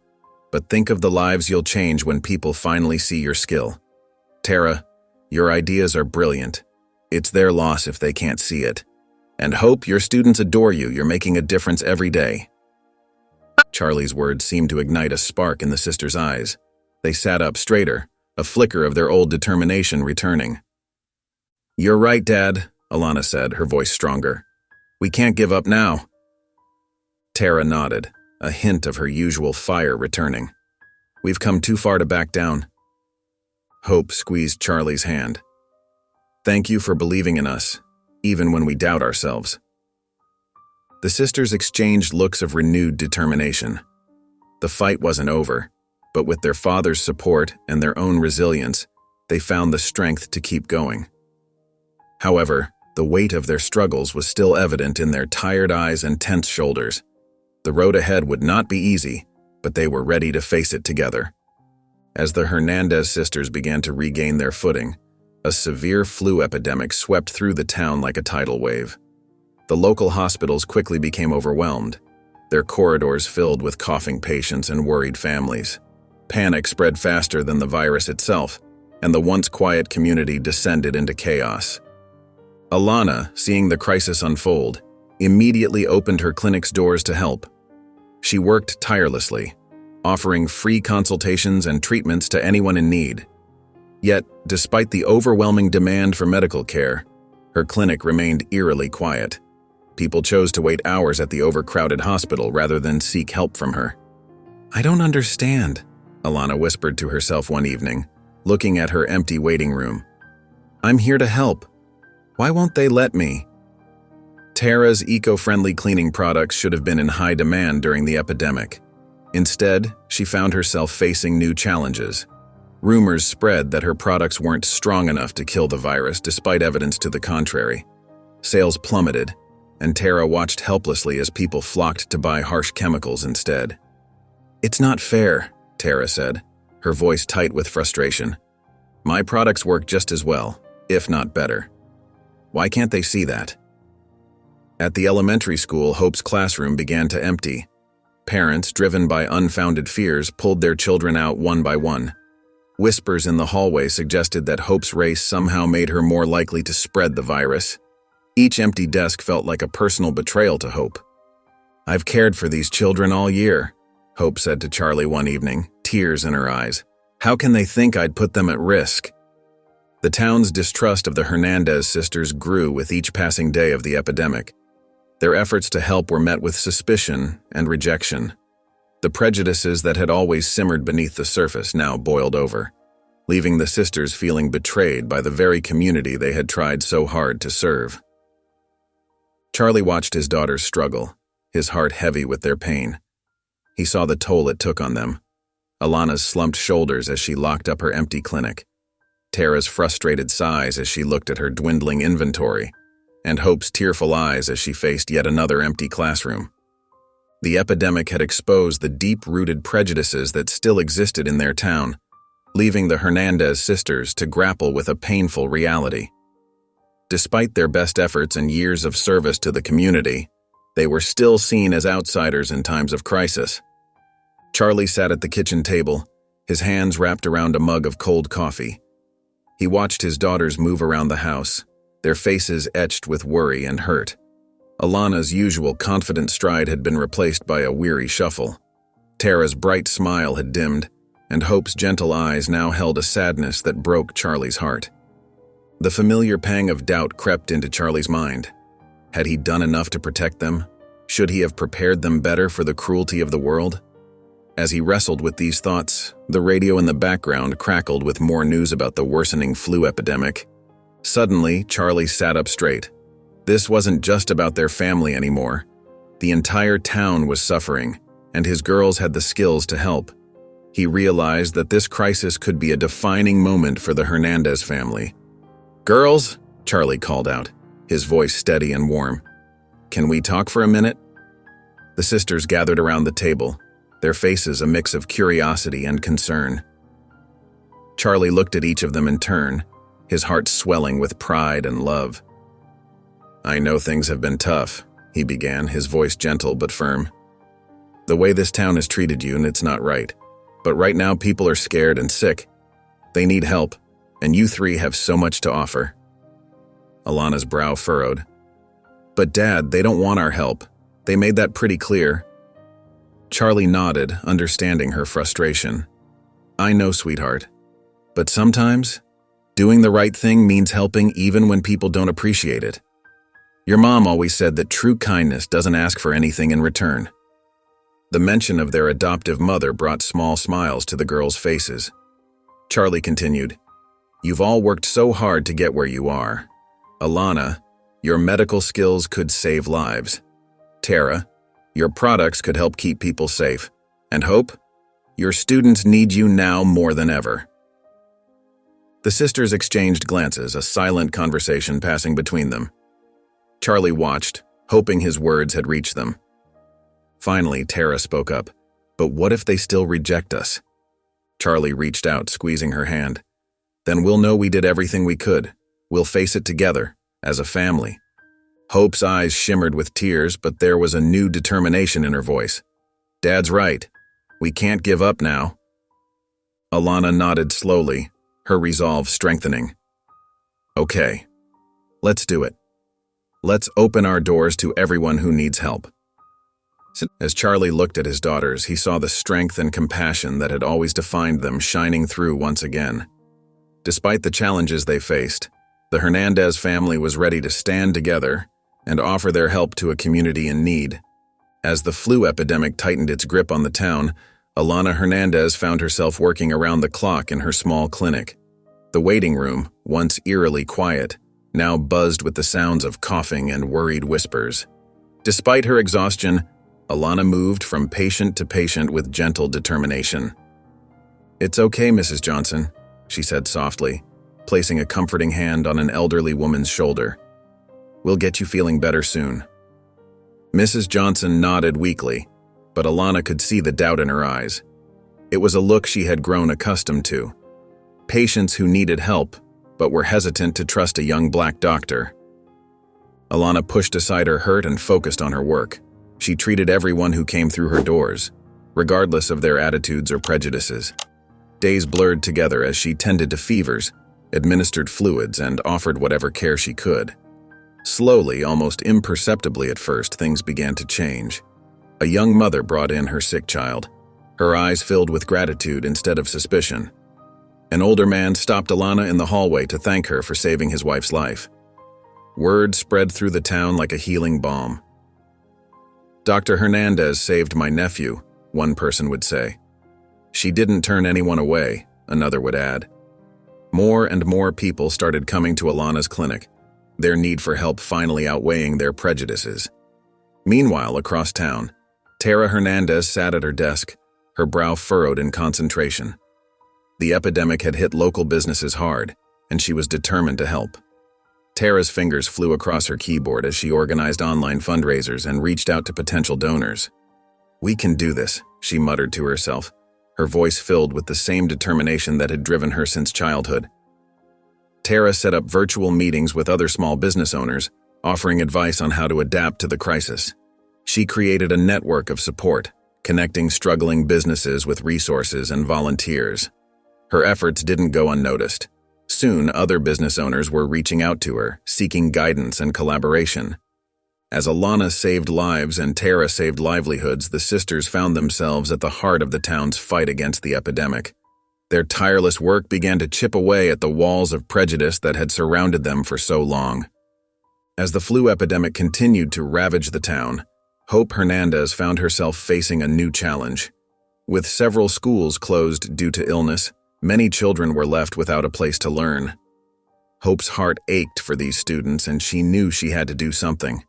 but think of the lives you'll change when people finally see your skill. Tara, your ideas are brilliant. It's their loss if they can't see it. And Hope, your students adore you. You're making a difference every day." Charlie's words seemed to ignite a spark in the sisters' eyes. They sat up straighter, a flicker of their old determination returning. "You're right, Dad," Alana said, her voice stronger. "We can't give up now." Tara nodded, a hint of her usual fire returning. "We've come too far to back down." Hope squeezed Charlie's hand. "Thank you for believing in us, even when we doubt ourselves." The sisters exchanged looks of renewed determination. The fight wasn't over, but with their father's support and their own resilience, they found the strength to keep going. However, the weight of their struggles was still evident in their tired eyes and tense shoulders. The road ahead would not be easy, but they were ready to face it together. As the Hernandez sisters began to regain their footing, a severe flu epidemic swept through the town like a tidal wave. The local hospitals quickly became overwhelmed, their corridors filled with coughing patients and worried families. Panic spread faster than the virus itself, and the once quiet community descended into chaos. Alana, seeing the crisis unfold, immediately opened her clinic's doors to help. She worked tirelessly, offering free consultations and treatments to anyone in need. Yet, despite the overwhelming demand for medical care, her clinic remained eerily quiet. People chose to wait hours at the overcrowded hospital rather than seek help from her. "I don't understand," Alana whispered to herself one evening, looking at her empty waiting room. "I'm here to help. Why won't they let me?" Tara's eco-friendly cleaning products should have been in high demand during the epidemic. Instead, she found herself facing new challenges. Rumors spread that her products weren't strong enough to kill the virus despite evidence to the contrary. Sales plummeted, and Tara watched helplessly as people flocked to buy harsh chemicals instead. "It's not fair," Tara said, her voice tight with frustration. My products work just as well, if not better. Why can't they see that? At the elementary school, Hope's classroom began to empty. Parents, driven by unfounded fears, pulled their children out one by one. Whispers in the hallway suggested that Hope's race somehow made her more likely to spread the virus. Each empty desk felt like a personal betrayal to Hope. "I've cared for these children all year," Hope said to Charlie one evening, tears in her eyes. "How can they think I'd put them at risk?" The town's distrust of the Hernandez sisters grew with each passing day of the epidemic. Their efforts to help were met with suspicion and rejection. The prejudices that had always simmered beneath the surface now boiled over, leaving the sisters feeling betrayed by the very community they had tried so hard to serve. Charlie watched his daughters struggle, his heart heavy with their pain. He saw the toll it took on them. Alana's slumped shoulders as she locked up her empty clinic, Tara's frustrated sighs as she looked at her dwindling inventory, and Hope's tearful eyes as she faced yet another empty classroom. The epidemic had exposed the deep-rooted prejudices that still existed in their town, leaving the Hernandez sisters to grapple with a painful reality. Despite their best efforts and years of service to the community, they were still seen as outsiders in times of crisis. Charlie sat at the kitchen table, his hands wrapped around a mug of cold coffee. He watched his daughters move around the house, their faces etched with worry and hurt. Alana's usual confident stride had been replaced by a weary shuffle. Tara's bright smile had dimmed, and Hope's gentle eyes now held a sadness that broke Charlie's heart. The familiar pang of doubt crept into Charlie's mind. Had he done enough to protect them? Should he have prepared them better for the cruelty of the world? As he wrestled with these thoughts, the radio in the background crackled with more news about the worsening flu epidemic. Suddenly, Charlie sat up straight. This wasn't just about their family anymore. The entire town was suffering, and his girls had the skills to help. He realized that this crisis could be a defining moment for the Hernandez family. "Girls," Charlie called out, his voice steady and warm. "Can we talk for a minute?" The sisters gathered around the table, their faces a mix of curiosity and concern. Charlie looked at each of them in turn, his heart swelling with pride and love. "I know things have been tough," he began, his voice gentle but firm. "The way this town has treated you, and it's not right. But right now people are scared and sick. They need help, and you three have so much to offer." Alana's brow furrowed. "But Dad, they don't want our help. They made that pretty clear." Charlie nodded, understanding her frustration. "I know, sweetheart. But sometimes, doing the right thing means helping even when people don't appreciate it. Your mom always said that true kindness doesn't ask for anything in return." The mention of their adoptive mother brought small smiles to the girls' faces. Charlie continued, "You've all worked so hard to get where you are. Alana, your medical skills could save lives. Tara, your products could help keep people safe. And Hope, your students need you now more than ever." The sisters exchanged glances, a silent conversation passing between them. Charlie watched, hoping his words had reached them. Finally, Tara spoke up. "But what if they still reject us?" Charlie reached out, squeezing her hand. "Then we'll know we did everything we could. We'll face it together, as a family." Hope's eyes shimmered with tears, but there was a new determination in her voice. "Dad's right. We can't give up now." Alana nodded slowly, her resolve strengthening. "Okay, let's do it. Let's open our doors to everyone who needs help." As Charlie looked at his daughters, he saw the strength and compassion that had always defined them shining through once again. Despite the challenges they faced, the Hernandez family was ready to stand together and offer their help to a community in need. As the flu epidemic tightened its grip on the town, Alana Hernandez found herself working around the clock in her small clinic. The waiting room, once eerily quiet, now buzzed with the sounds of coughing and worried whispers. Despite her exhaustion, Alana moved from patient to patient with gentle determination. "It's okay, Mrs. Johnson," she said softly, placing a comforting hand on an elderly woman's shoulder. "We'll get you feeling better soon." Mrs. Johnson nodded weakly, but Alana could see the doubt in her eyes. It was a look she had grown accustomed to. patients who needed help but were hesitant to trust a young black doctor. Alana pushed aside her hurt and focused on her work. She treated everyone who came through her doors, regardless of their attitudes or prejudices. Days blurred together as she tended to fevers, administered fluids, and offered whatever care she could. Slowly, almost imperceptibly at first, things began to change. A young mother brought in her sick child, her eyes filled with gratitude instead of suspicion. An older man stopped Alana in the hallway to thank her for saving his wife's life. Word spread through the town like a healing balm. "Dr. Hernandez saved my nephew," one person would say. "She didn't turn anyone away," another would add. More and more people started coming to Alana's clinic, their need for help finally outweighing their prejudices. Meanwhile, across town, Tara Hernandez sat at her desk, her brow furrowed in concentration. The epidemic had hit local businesses hard, and she was determined to help. Tara's fingers flew across her keyboard as she organized online fundraisers and reached out to potential donors. "We can do this," she muttered to herself, her voice filled with the same determination that had driven her since childhood. Tara set up virtual meetings with other small business owners, offering advice on how to adapt to the crisis. She created a network of support, connecting struggling businesses with resources and volunteers. Her efforts didn't go unnoticed. Soon, other business owners were reaching out to her, seeking guidance and collaboration. As Alana saved lives and Tara saved livelihoods, the sisters found themselves at the heart of the town's fight against the epidemic. Their tireless work began to chip away at the walls of prejudice that had surrounded them for so long. As the flu epidemic continued to ravage the town, Hope Hernandez found herself facing a new challenge. With several schools closed due to illness, many children were left without a place to learn. Hope's heart ached for these students, and she knew she had to do something.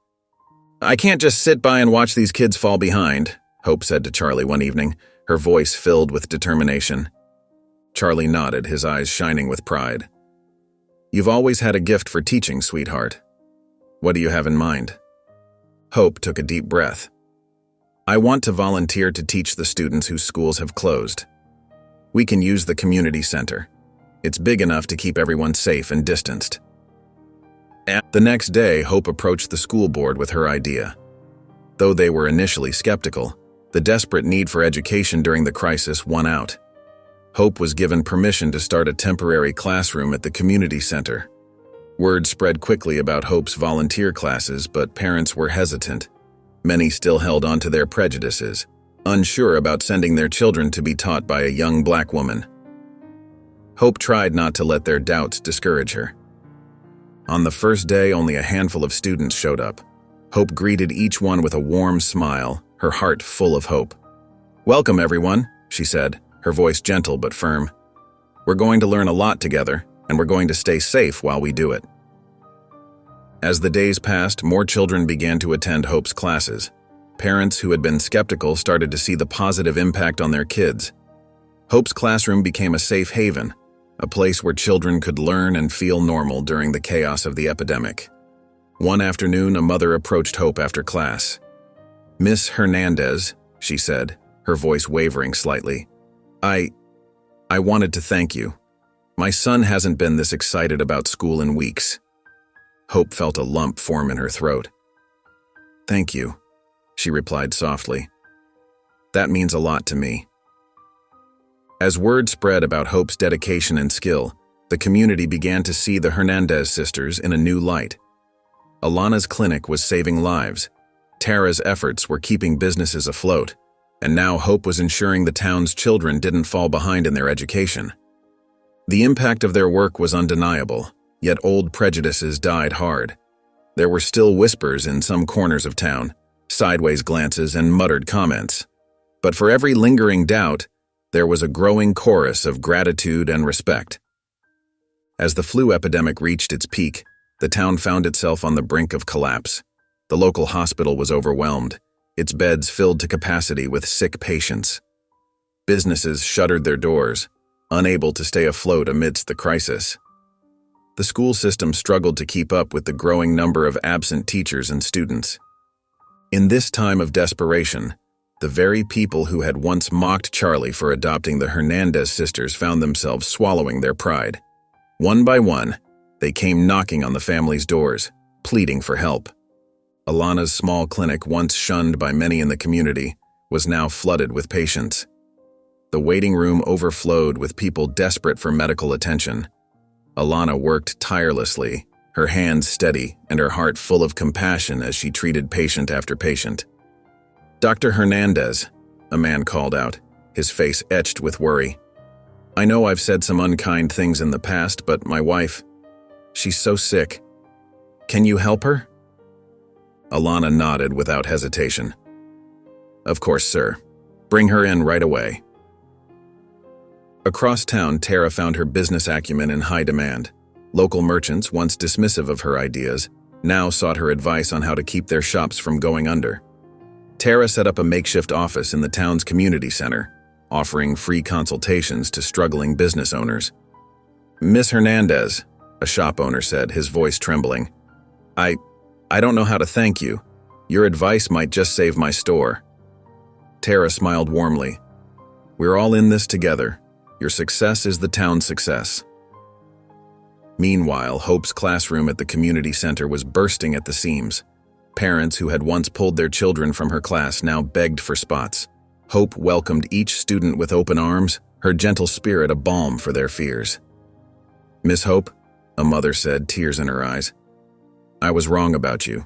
"I can't just sit by and watch these kids fall behind," Hope said to Charlie one evening, her voice filled with determination. Charlie nodded, his eyes shining with pride. "You've always had a gift for teaching, sweetheart. What do you have in mind?" Hope took a deep breath. "I want to volunteer to teach the students whose schools have closed. We can use the community center. It's big enough to keep everyone safe and distanced." The next day, Hope approached the school board with her idea. Though they were initially skeptical, the desperate need for education during the crisis won out. Hope was given permission to start a temporary classroom at the community center. Word spread quickly about Hope's volunteer classes, but parents were hesitant. Many still held on to their prejudices, unsure about sending their children to be taught by a young black woman. Hope tried not to let their doubts discourage her. On the first day, only a handful of students showed up. Hope greeted each one with a warm smile, her heart full of hope. "Welcome, everyone," she said, her voice gentle but firm. "We're going to learn a lot together, and we're going to stay safe while we do it." As the days passed, more children began to attend Hope's classes. Parents who had been skeptical started to see the positive impact on their kids. Hope's classroom became a safe haven, a place where children could learn and feel normal during the chaos of the epidemic. One afternoon, a mother approached Hope after class. "Miss Hernandez," she said, her voice wavering slightly, I wanted to thank you. My son hasn't been this excited about school in weeks." Hope felt a lump form in her throat. "Thank you," she replied softly. "That means a lot to me." As word spread about Hope's dedication and skill, the community began to see the Hernandez sisters in a new light. Alana's clinic was saving lives, Tara's efforts were keeping businesses afloat, and now Hope was ensuring the town's children didn't fall behind in their education. The impact of their work was undeniable, yet old prejudices died hard. There were still whispers in some corners of town, sideways glances and muttered comments. But for every lingering doubt, there was a growing chorus of gratitude and respect. As the flu epidemic reached its peak, the town found itself on the brink of collapse. The local hospital was overwhelmed, its beds filled to capacity with sick patients. Businesses shuttered their doors, unable to stay afloat amidst the crisis. The school system struggled to keep up with the growing number of absent teachers and students. In this time of desperation, The very people who had once mocked Charlie for adopting the Hernandez sisters found themselves swallowing their pride. One by one, they came knocking on the family's doors, pleading for help. Alana's small clinic, once shunned by many in the community, was now flooded with patients. The waiting room overflowed with people desperate for medical attention. Alana worked tirelessly, her hands steady and her heart full of compassion as she treated patient after patient. "Dr. Hernandez," a man called out, his face etched with worry. "I know I've said some unkind things in the past, but my wife, she's so sick. Can you help her?" Alana nodded without hesitation. "Of course, sir. Bring her in right away." Across town, Tara found her business acumen in high demand. Local merchants, once dismissive of her ideas, now sought her advice on how to keep their shops from going under. Tara set up a makeshift office in the town's community center, offering free consultations to struggling business owners. "Miss Hernandez," a shop owner said, his voice trembling, I don't know how to thank you. Your advice might just save my store." Tara smiled warmly. "We're all in this together. Your success is the town's success." Meanwhile, Hope's classroom at the community center was bursting at the seams. Parents who had once pulled their children from her class now begged for spots. Hope welcomed each student with open arms, her gentle spirit a balm for their fears. "Miss Hope," a mother said, tears in her eyes, "I was wrong about you.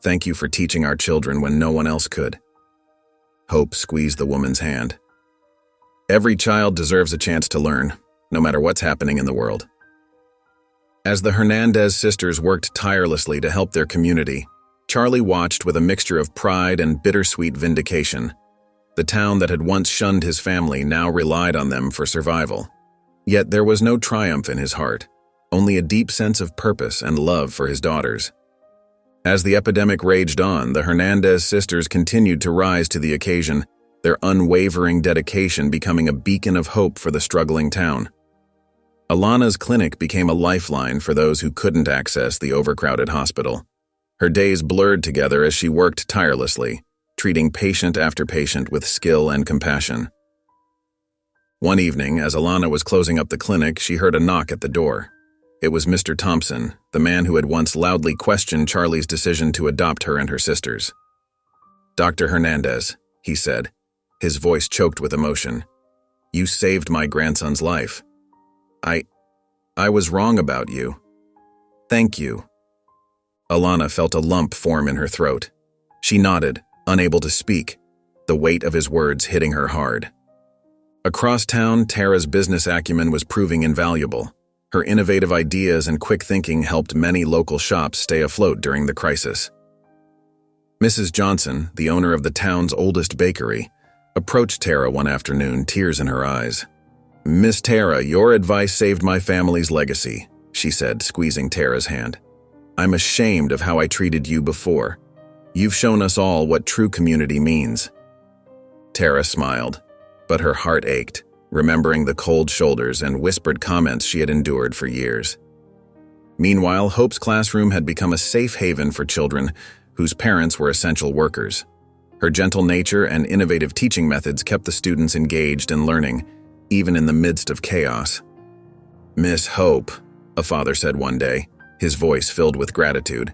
Thank you for teaching our children when no one else could." Hope squeezed the woman's hand. "Every child deserves a chance to learn, no matter what's happening in the world." As the Hernandez sisters worked tirelessly to help their community, Charlie watched with a mixture of pride and bittersweet vindication. The town that had once shunned his family now relied on them for survival. Yet there was no triumph in his heart, only a deep sense of purpose and love for his daughters. As the epidemic raged on, the Hernandez sisters continued to rise to the occasion, their unwavering dedication becoming a beacon of hope for the struggling town. Alana's clinic became a lifeline for those who couldn't access the overcrowded hospital. Her days blurred together as she worked tirelessly, treating patient after patient with skill and compassion. One evening, as Alana was closing up the clinic, she heard a knock at the door. It was Mr. Thompson, the man who had once loudly questioned Charlie's decision to adopt her and her sisters. "Dr. Hernandez," he said, his voice choked with emotion. "You saved my grandson's life. I was wrong about you. Thank you." Alana felt a lump form in her throat. She nodded, unable to speak, the weight of his words hitting her hard. Across town, Tara's business acumen was proving invaluable. Her innovative ideas and quick thinking helped many local shops stay afloat during the crisis. Mrs. Johnson, the owner of the town's oldest bakery, approached Tara one afternoon, tears in her eyes. "Miss Tara, your advice saved my family's legacy," she said, squeezing Tara's hand. "I'm ashamed of how I treated you before. You've shown us all what true community means." Tara smiled, but her heart ached, remembering the cold shoulders and whispered comments she had endured for years. Meanwhile, Hope's classroom had become a safe haven for children whose parents were essential workers. Her gentle nature and innovative teaching methods kept the students engaged and learning, even in the midst of chaos. "Miss Hope," a father said one day, his voice filled with gratitude,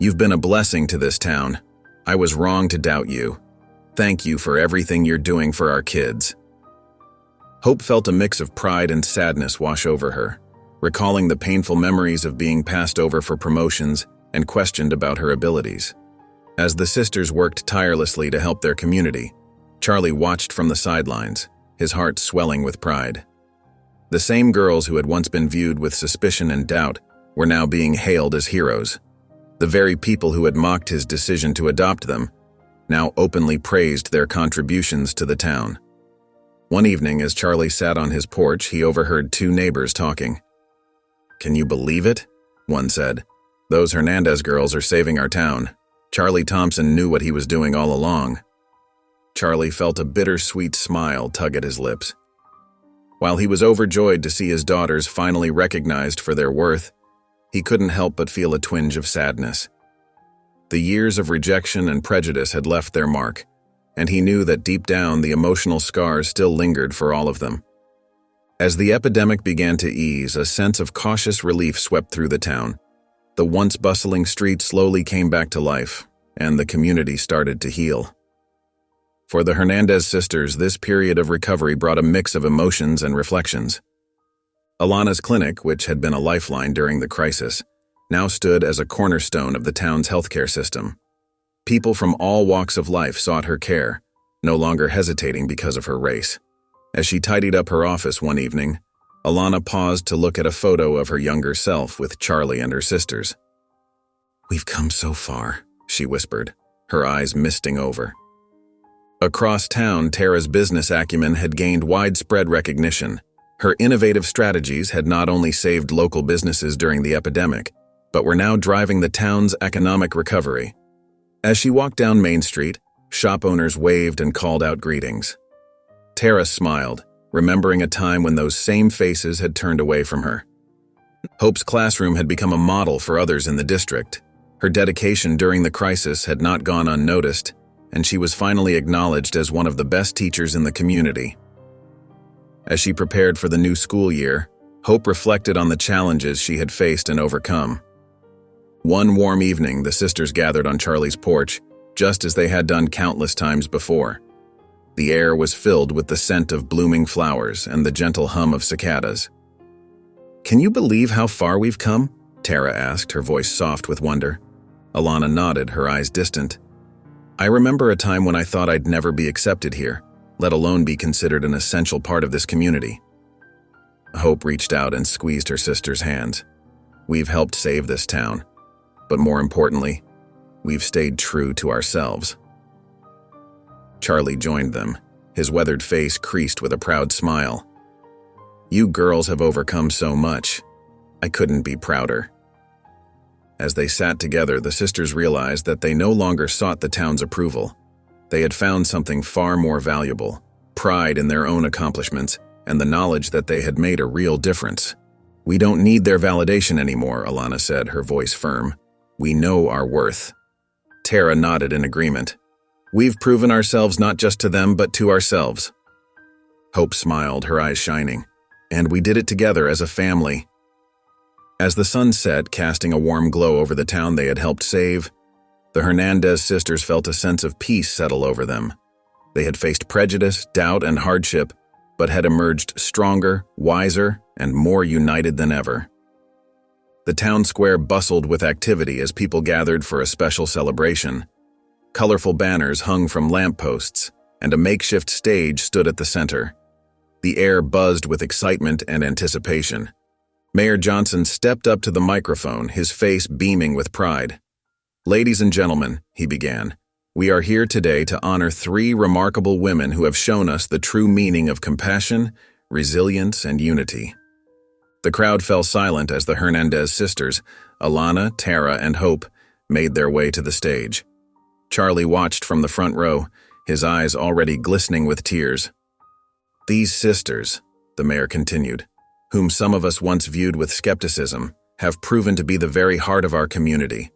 "you've been a blessing to this town. I was wrong to doubt you. Thank you for everything you're doing for our kids." Hope felt a mix of pride and sadness wash over her, recalling the painful memories of being passed over for promotions and questioned about her abilities. As the sisters worked tirelessly to help their community, Charlie watched from the sidelines, his heart swelling with pride. The same girls who had once been viewed with suspicion and doubt were now being hailed as heroes. The very people who had mocked his decision to adopt them now openly praised their contributions to the town. One evening, as Charlie sat on his porch, he overheard two neighbors talking. "Can you believe it?" one said. "Those Hernandez girls are saving our town. Charlie Thompson knew what he was doing all along." Charlie felt a bittersweet smile tug at his lips. While he was overjoyed to see his daughters finally recognized for their worth, he couldn't help but feel a twinge of sadness. The years of rejection and prejudice had left their mark, and he knew that deep down the emotional scars still lingered for all of them. As the epidemic began to ease, a sense of cautious relief swept through the town. The once bustling streets slowly came back to life, and the community started to heal. For the Hernandez sisters, this period of recovery brought a mix of emotions and reflections. Alana's clinic, which had been a lifeline during the crisis, now stood as a cornerstone of the town's healthcare system. People from all walks of life sought her care, no longer hesitating because of her race. As she tidied up her office one evening, Alana paused to look at a photo of her younger self with Charlie and her sisters. "We've come so far," she whispered, her eyes misting over. Across town, Tara's business acumen had gained widespread recognition. Her innovative strategies had not only saved local businesses during the epidemic, but were now driving the town's economic recovery. As she walked down Main Street, shop owners waved and called out greetings. Tara smiled, remembering a time when those same faces had turned away from her. Hope's classroom had become a model for others in the district. Her dedication during the crisis had not gone unnoticed, and she was finally acknowledged as one of the best teachers in the community. As she prepared for the new school year, Hope reflected on the challenges she had faced and overcome. One warm evening, the sisters gathered on Charlie's porch, just as they had done countless times before. The air was filled with the scent of blooming flowers and the gentle hum of cicadas. "Can you believe how far we've come?" Tara asked, her voice soft with wonder. Alana nodded, her eyes distant. "I remember a time when I thought I'd never be accepted here, let alone be considered an essential part of this community." Hope reached out and squeezed her sister's hands. "We've helped save this town, but more importantly, we've stayed true to ourselves." Charlie joined them, his weathered face creased with a proud smile. "You girls have overcome so much. I couldn't be prouder." As they sat together, the sisters realized that they no longer sought the town's approval. They had found something far more valuable: pride in their own accomplishments and the knowledge that they had made a real difference. "We don't need their validation anymore," Alana said, her voice firm. "We know our worth." Tara nodded in agreement. "We've proven ourselves not just to them, but to ourselves." Hope smiled, her eyes shining. "And we did it together as a family." As the sun set, casting a warm glow over the town they had helped save, the Hernandez sisters felt a sense of peace settle over them. They had faced prejudice, doubt, and hardship, but had emerged stronger, wiser, and more united than ever. The town square bustled with activity as people gathered for a special celebration. Colorful banners hung from lampposts, and a makeshift stage stood at the center. The air buzzed with excitement and anticipation. Mayor Johnson stepped up to the microphone, his face beaming with pride. "Ladies and gentlemen," he began, "we are here today to honor 3 remarkable women who have shown us the true meaning of compassion, resilience, and unity." The crowd fell silent as the Hernandez sisters, Alana, Tara, and Hope, made their way to the stage. Charlie watched from the front row, his eyes already glistening with tears. "These sisters," the mayor continued, "whom some of us once viewed with skepticism, have proven to be the very heart of our community.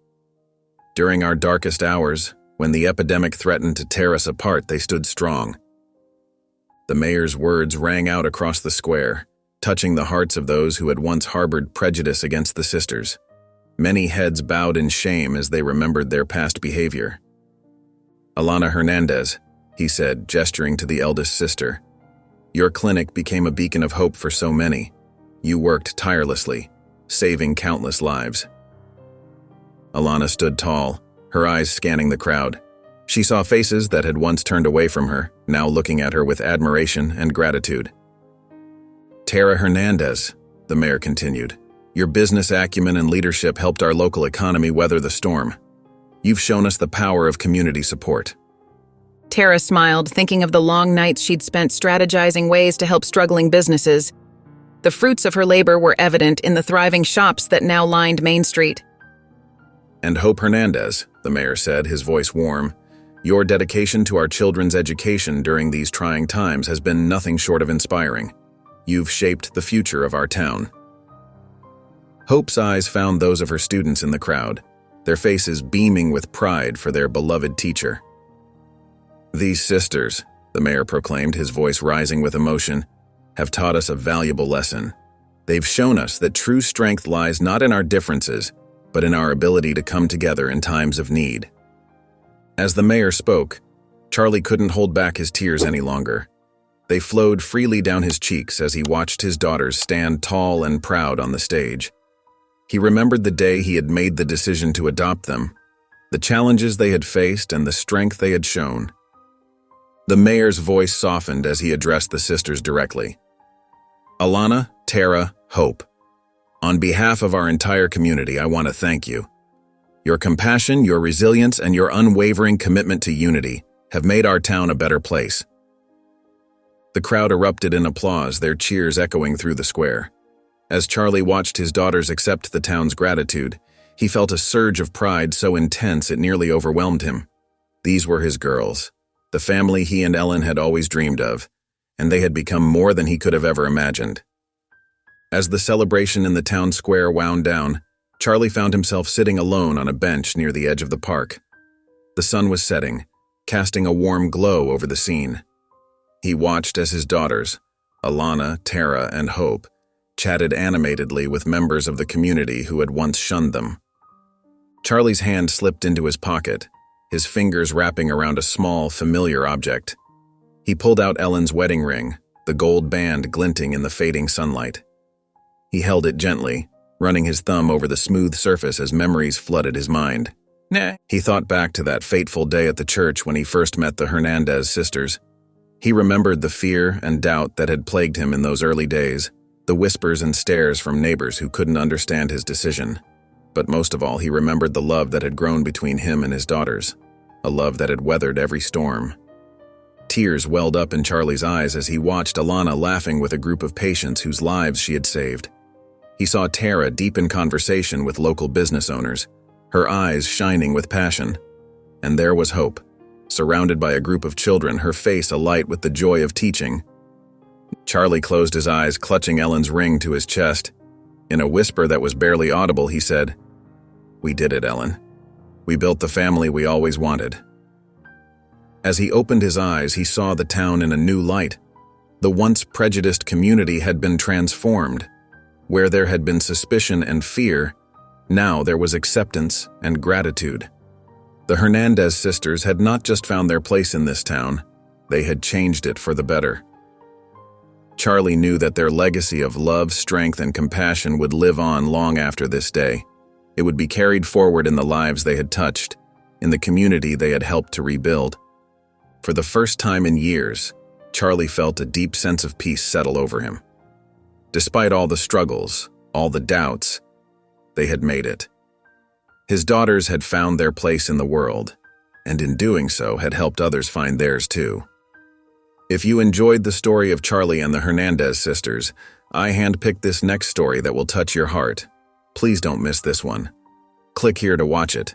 During our darkest hours, when the epidemic threatened to tear us apart, they stood strong." The mayor's words rang out across the square, touching the hearts of those who had once harbored prejudice against the sisters. Many heads bowed in shame as they remembered their past behavior. "Alana Hernandez," he said, gesturing to the eldest sister, "your clinic became a beacon of hope for so many. You worked tirelessly, saving countless lives." Alana stood tall, her eyes scanning the crowd. She saw faces that had once turned away from her, now looking at her with admiration and gratitude. "Tara Hernandez," the mayor continued, "your business acumen and leadership helped our local economy weather the storm. You've shown us the power of community support." Tara smiled, thinking of the long nights she'd spent strategizing ways to help struggling businesses. The fruits of her labor were evident in the thriving shops that now lined Main Street. "And Hope Hernandez," the mayor said, his voice warm, "your dedication to our children's education during these trying times has been nothing short of inspiring. You've shaped the future of our town." Hope's eyes found those of her students in the crowd, their faces beaming with pride for their beloved teacher. These sisters, the mayor proclaimed, his voice rising with emotion, have taught us a valuable lesson. They've shown us that true strength lies not in our differences, but in our ability to come together in times of need. As the mayor spoke, Charlie couldn't hold back his tears any longer. They flowed freely down his cheeks as he watched his daughters stand tall and proud on the stage. He remembered the day he had made the decision to adopt them, the challenges they had faced and the strength they had shown. The mayor's voice softened as he addressed the sisters directly. Alana, Tara, Hope, on behalf of our entire community, I want to thank you. Your compassion, your resilience, and your unwavering commitment to unity have made our town a better place. The crowd erupted in applause, their cheers echoing through the square. As Charlie watched his daughters accept the town's gratitude, he felt a surge of pride so intense it nearly overwhelmed him. These were his girls, the family he and Ellen had always dreamed of, and they had become more than he could have ever imagined. As the celebration in the town square wound down, Charlie found himself sitting alone on a bench near the edge of the park. The sun was setting, casting a warm glow over the scene. He watched as his daughters, Alana, Tara, and Hope, chatted animatedly with members of the community who had once shunned them. Charlie's hand slipped into his pocket, his fingers wrapping around a small, familiar object. He pulled out Ellen's wedding ring, the gold band glinting in the fading sunlight. He held it gently, running his thumb over the smooth surface as memories flooded his mind. He thought back to that fateful day at the church when he first met the Hernandez sisters. He remembered the fear and doubt that had plagued him in those early days, the whispers and stares from neighbors who couldn't understand his decision. But most of all, he remembered the love that had grown between him and his daughters, a love that had weathered every storm. Tears welled up in Charlie's eyes as he watched Alana laughing with a group of patients whose lives she had saved. He saw Tara deep in conversation with local business owners, her eyes shining with passion. And there was Hope, surrounded by a group of children, her face alight with the joy of teaching. Charlie closed his eyes, clutching Ellen's ring to his chest. In a whisper that was barely audible, he said, "We did it, Ellen. We built the family we always wanted." As he opened his eyes, he saw the town in a new light. The once prejudiced community had been transformed. Where there had been suspicion and fear, now there was acceptance and gratitude. The Hernandez sisters had not just found their place in this town, they had changed it for the better. Charlie knew that their legacy of love, strength, and compassion would live on long after this day. It would be carried forward in the lives they had touched, in the community they had helped to rebuild. For the first time in years, Charlie felt a deep sense of peace settle over him. Despite all the struggles, all the doubts, they had made it. His daughters had found their place in the world, and in doing so had helped others find theirs too. If you enjoyed the story of Charlie and the Hernandez sisters, I handpicked this next story that will touch your heart. Please don't miss this one. Click here to watch it.